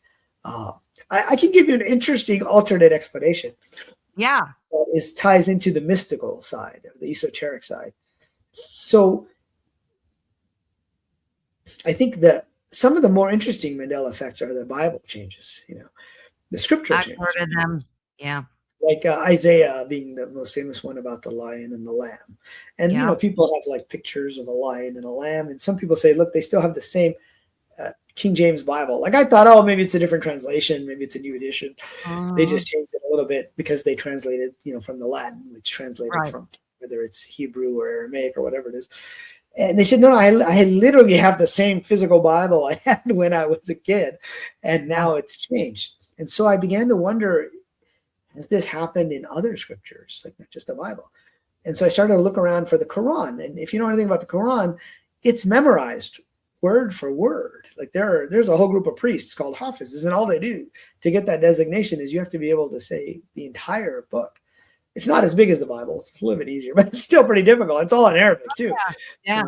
I can give you an interesting alternate explanation. Yeah. That ties into the mystical side, or the esoteric side. So I think that some of the more interesting Mandela effects are the Bible changes, the scripture changes. I've heard of them. Yeah. Like Isaiah being the most famous one about the lion and the lamb. And, people have pictures of a lion and a lamb. And some people say, look, they still have the same King James Bible. I thought, maybe it's a different translation. Maybe it's a new edition. They just changed it a little bit because they translated, from the Latin, which translated from whether it's Hebrew or Aramaic or whatever it is. And they said, no, I literally have the same physical Bible I had when I was a kid. And now it's changed. And so I began to wonder, has this happened in other scriptures, not just the Bible? And so I started to look around for the Quran. And if you know anything about the Quran, it's memorized word for word. There's a whole group of priests called Hypotheses, and all they do to get that designation is you have to be able to say the entire book. It's not as big as the Bible. It's a little bit easier, but it's still pretty difficult. It's all in Arabic too. Yeah.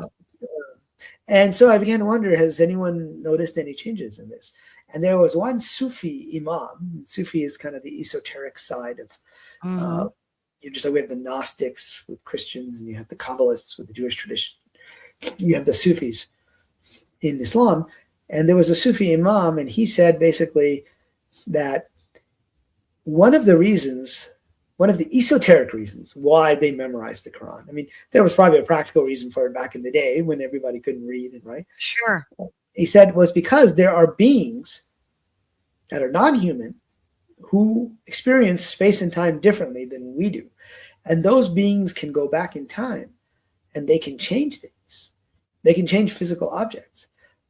And so I began to wonder, has anyone noticed any changes in this? And there was one Sufi imam. Sufi is kind of the esoteric side of, just like we have the Gnostics with Christians, and you have the Kabbalists with the Jewish tradition. You have the Sufis in Islam. And there was a Sufi imam, and he said basically that one of the esoteric reasons why they memorized the Quran. There was probably a practical reason for it back in the day when everybody couldn't read it, right? Sure. He said was because there are beings that are non-human who experience space and time differently than we do. And those beings can go back in time and they can change things. They can change physical objects.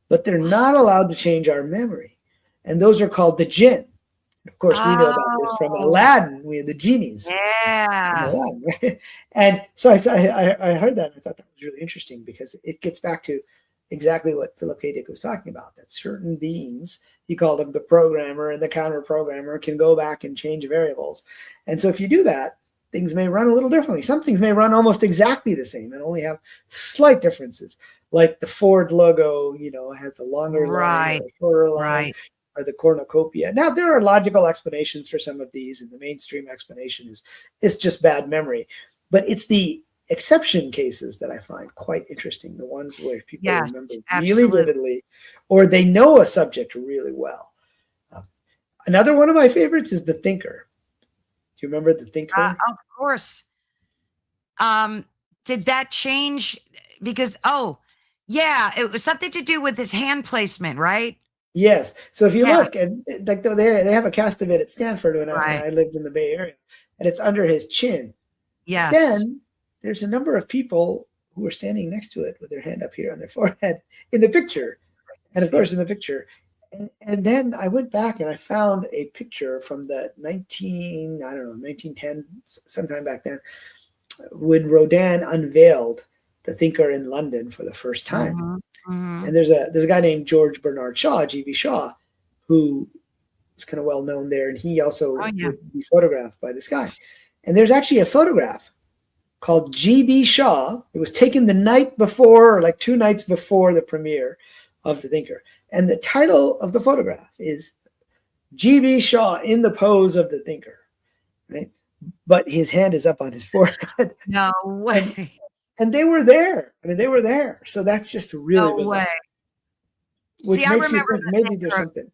but they're not allowed to change our memory. And those are called the jinn. Of course, we know about this from Oh, Aladdin. We had the genies from yeah. Aladdin, right? And so I heard that and I thought that was really interesting because it gets back to exactly what Philip K. Dick was talking about, that certain beings, he called them the programmer and the counter programmer, can go back and change variables. And so if you do that, things may run a little differently. Some things may run almost exactly the same and only have slight differences. Like the Ford logo, has a longer line or Right. a shorter line, Right. or the cornucopia. Now, there are logical explanations for some of these, and the mainstream explanation is it's just bad memory. But it's the exception cases that I find quite interesting, the ones where people Yes, remember really absolutely. vividly, or they know a subject really well. Uh, Another one of my favorites is the thinker. Do you remember the thinker? Of course. Um, did that change? Because, oh, yeah, it was something to do with his hand placement, right? Yes. So if you Yeah. look, and like they have a cast of it at Stanford when Right. I lived in the Bay Area, and it's under his chin. But Yes. then there's a number of people who are standing next to it with their hand up here on their forehead in the picture. And of See. course, in the picture. And then I went back and I found a picture from the 1910, sometime back then, when Rodin unveiled the thinker in London for the first time. Mhm. Mhm. And there's a guy named George Bernard Shaw, G.B. Shaw, who was kind of well known there. And he Oh, also yeah. would be photographed by this guy. And there's actually a photograph called G.B. Shaw. It was taken the night before, or like 2 nights before the premiere of The Thinker. And the title of the photograph is G.B. Shaw in the pose of the thinker. Right? But his hand is up on his forehead. No And way. and they were there. I mean, they were there. So that's just really No way. bizarre, See, which I makes you remember think the maybe there's thinker something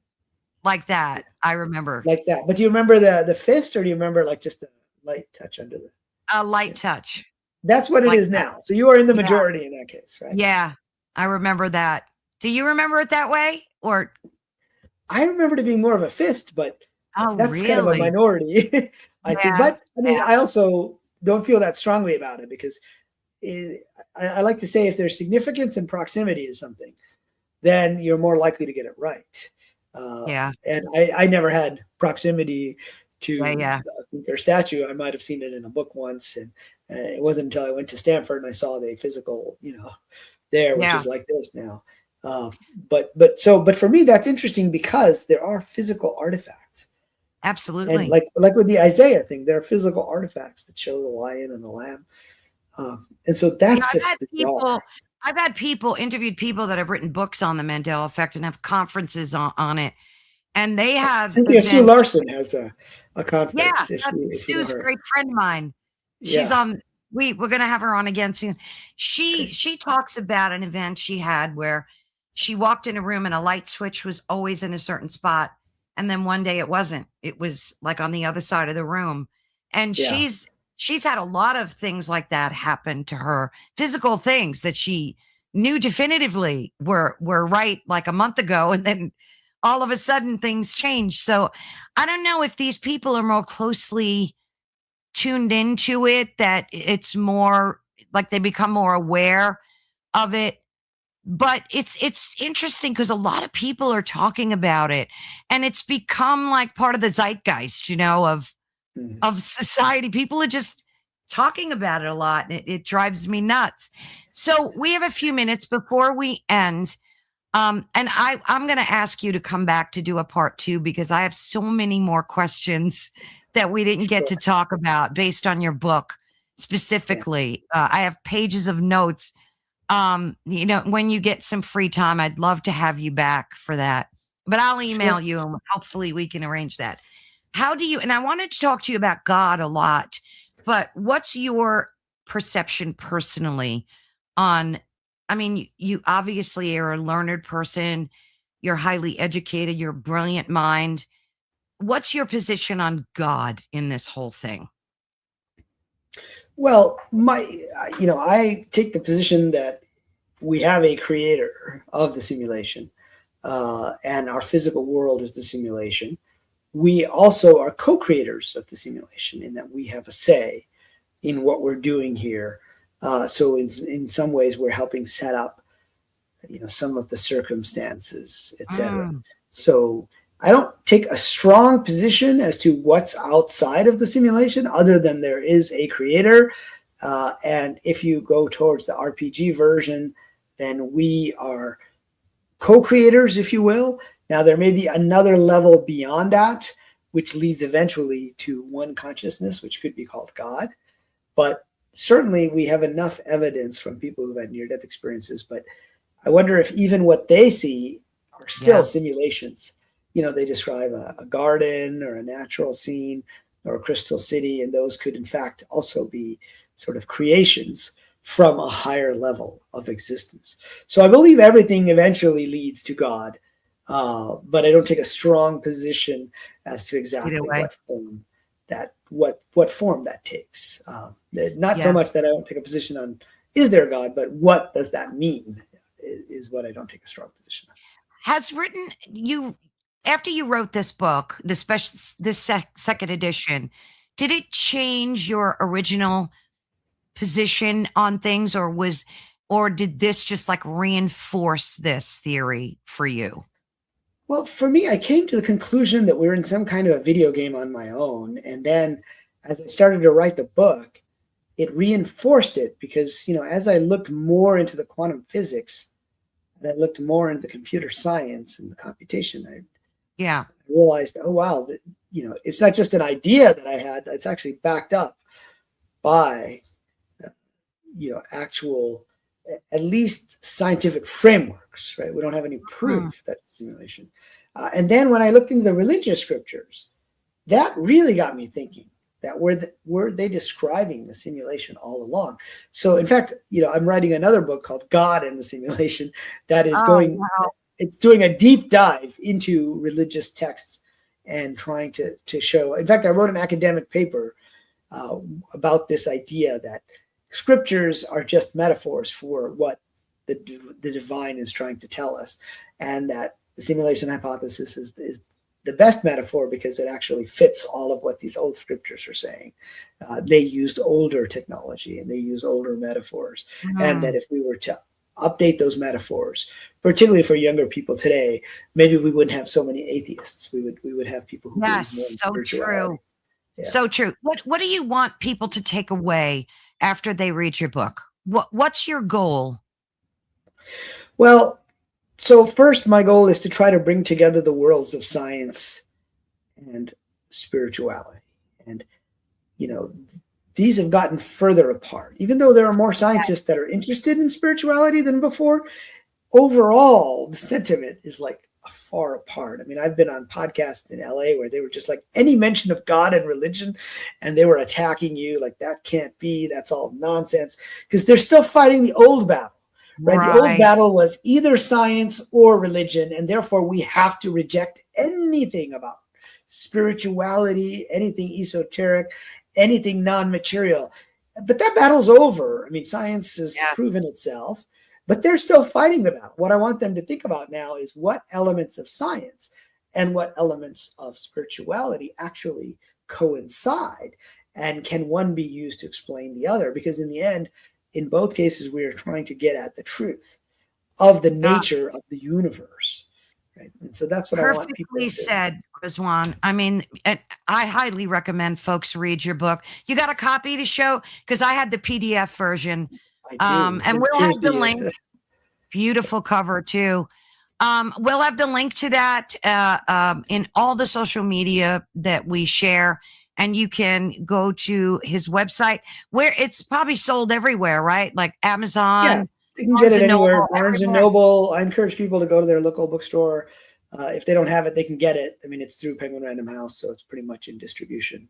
like that. I remember like that. But do you remember the fist, or do you remember like just a light touch under the a light chin? touch That's what it like is that. now. So you are in the Yeah. majority in that case, right? Yeah. I remember that. Do you remember it that way? Or, I remember it being more of a fist, but oh, that's kind of a really? minority, I think. Yeah. But I mean, I also don't feel that strongly about it because I like to say if there's significance and proximity to something, then you're more likely to get it right. Yeah. And I never had proximity Yeah. to Yeah. their statue. I might have seen it in a book once, and it wasn't until I went to Stanford and I saw the physical, there, which Yeah. is like this now. But for me, that's interesting because there are physical artifacts, and Absolutely. like with the Isaiah thing, there are physical artifacts that show the lion and the lamb, and so You know, that's just bizarre. I've had people interviewed people that have written books on the Mandela effect and have conferences on it. And they have Cynthia Sue events. Larson has a Yeah, conference if you know Sue's a her. great friend of mine. She's Yeah. on we're gonna have her on again soon. Okay. She talks about an event she had where she walked in a room and a light switch was always in a certain spot. And then one day it wasn't. It was like on the other side of the room. And Yeah. she's had a lot of things like that happen to her, physical things that she knew definitively were right like a month ago. And then all of a sudden things change. So I don't know if these people are more closely tuned into it, that it's more like they become more aware of it. But it's interesting because a lot of people are talking about it and it's become like part of the zeitgeist, Mhm. of society. People are just talking about it a lot and it drives me nuts. So we have a few minutes before we end. And I'm going to ask you to come back to do a part 2 because I have so many more questions that we didn't get Sure. to talk about based on your book Yeah. specifically. I have pages of notes. When you get some free time, I'd love to have you back for that. But I'll Sure. email you and hopefully we can arrange that. And I wanted to talk to you about God a lot, but what's your perception personally on, I mean, you obviously are a learned person, you're highly educated, you're a brilliant mind. What's your position on God in this whole thing? Well, I take the position that we have a creator of the simulation, and our physical world is the simulation. We also are co-creators of the simulation in that we have a say in what we're doing here. So in some ways, we're helping set up some of the circumstances, etc. Mm, So I don't take a strong position as to what's outside of the simulation, other than there is a creator. And if you go towards the RPG version, then we are co-creators, if you will. Now, there may be another level beyond that, which leads eventually to one consciousness, which could be called God. But certainly we have enough evidence from people who've had near-death experiences. But I wonder if even what they see are still yeah. simulations. They describe a garden or a natural scene or a crystal city, and those could in fact also be sort of creations from a higher level of existence. So I believe everything eventually leads to God, but I don't take a strong position as to Either exactly way. what form that takes. Not so Yeah. much that I don't take a position on is there God, but what does that mean is what I don't take a strong position on. Has written you after you wrote this book, second edition, did it change your original position on things, or did this just like reinforce this theory for you? Well, for me, I came to the conclusion that we're in some kind of a video game on my own. And then as I started to write the book, it reinforced it because, as I looked more into the quantum physics and I looked more into computer science and the computation, I Yeah. realized, oh, wow, it's not just an idea that I had, it's actually backed up by, actual, at least scientific frameworks, right? We don't have any proof that it's simulation. And then when I looked into the religious scriptures, that really got me thinking that were they describing the simulation all along? So in fact, I'm writing another book called God and the Simulation that is Oh, wow. it's doing a deep dive into religious texts and trying to show. In fact, I wrote an academic paper about this idea that scriptures are just metaphors for what the divine is trying to tell us, and that the simulation hypothesis is the best metaphor because it actually fits all of what these old scriptures are saying. They used older technology and they use older metaphors, and that if we were to update those metaphors, particularly for younger people today, maybe we wouldn't have so many atheists. We would have people who Yes, believe more in so spirituality. true. Yeah. So true. What do you want people to take away after they read your book? What's your goal? Well, so first, my goal is to try to bring together the worlds of science and spirituality. And, these have gotten further apart. Even though there are more scientists that are interested in spirituality than before, overall, the sentiment is like far apart. I mean, I've been on podcasts in LA where they were just like any mention of God and religion, and they were attacking you like that can't be, that's all nonsense, because they're still fighting the old battle. Right? The old battle was either science or religion, and therefore we have to reject anything about spirituality, anything esoteric, anything non-material. But that battle's over. I mean, science has proven itself, but they're still fighting the battle. What I want them to think about now is what elements of science and what elements of spirituality actually coincide, and can one be used to explain the other? Because in the end, in both cases, we are trying to get at the truth of the nature of the universe. Right? And so that's what I want people to Perfectly said, Rizwan. I mean, I highly recommend folks read your book. You got a copy to show? Because I had the PDF version. I do. And we'll have the link. Beautiful cover too. We'll have the link to that in all the social media that we share. And you can go to his website where it's probably sold everywhere, right? Like Amazon. Yeah, you can get it anywhere. Barnes and Noble. I encourage people to go to their local bookstore. If they don't have it, they can get it. I mean, it's through Penguin Random House, so it's pretty much in distribution.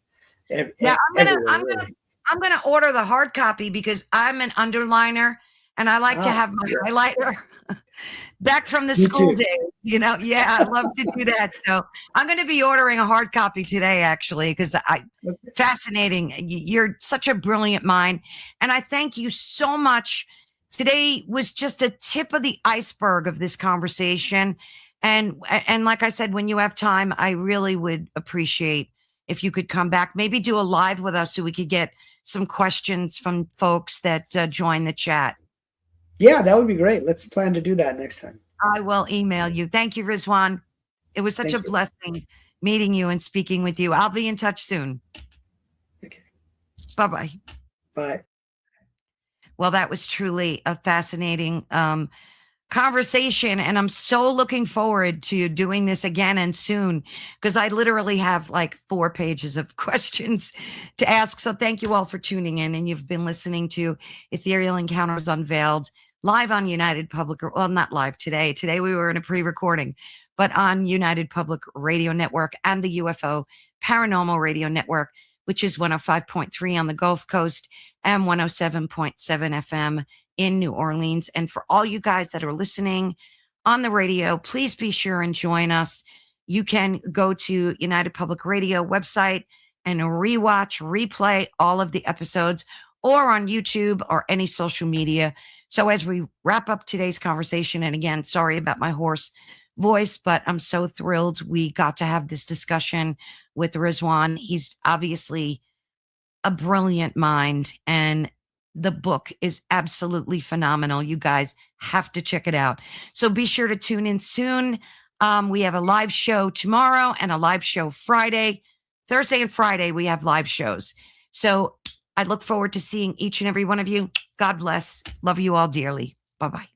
I'm gonna order the hard copy because I'm an underliner and I like to have my highlighter back from the school days. Yeah, I love to do that. So I'm going to be ordering a hard copy today, actually, because fascinating. You're such a brilliant mind, and I thank you so much. Today was just a tip of the iceberg of this conversation. And like I said, when you have time, I really would appreciate if you could come back, maybe do a live with us so we could get some questions from folks that join the chat. Yeah, that would be great. Let's plan to do that next time. I will email you. Thank you, Rizwan. It was such a Thank you. blessing meeting you and speaking with you. I'll be in touch soon. Okay. Bye-bye. Bye. Well, that was truly a fascinating conversation. And I'm so looking forward to doing this again and soon, because I literally have like 4 pages of questions to ask. So thank you all for tuning in. And you've been listening to Ethereal Encounters Unveiled live on United Public, well, not live today. Today we were in a pre-recording, but on United Public Radio Network and the UFO Paranormal Radio Network, which is 105.3 on the Gulf Coast and 107.7 FM in New Orleans. And for all you guys that are listening on the radio, please be sure and join us. You can go to United Public Radio website and replay all of the episodes, or on YouTube or any social media. So as we wrap up today's conversation, and again, sorry about my hoarse voice, but I'm so thrilled we got to have this discussion with Rizwan. He's obviously a brilliant mind, and the book is absolutely phenomenal. You guys have to check it out. So be sure to tune in soon. We have a live show tomorrow and a live show Friday. Thursday and Friday, we have live shows. So I look forward to seeing each and every one of you. God bless. Love you all dearly. Bye-bye.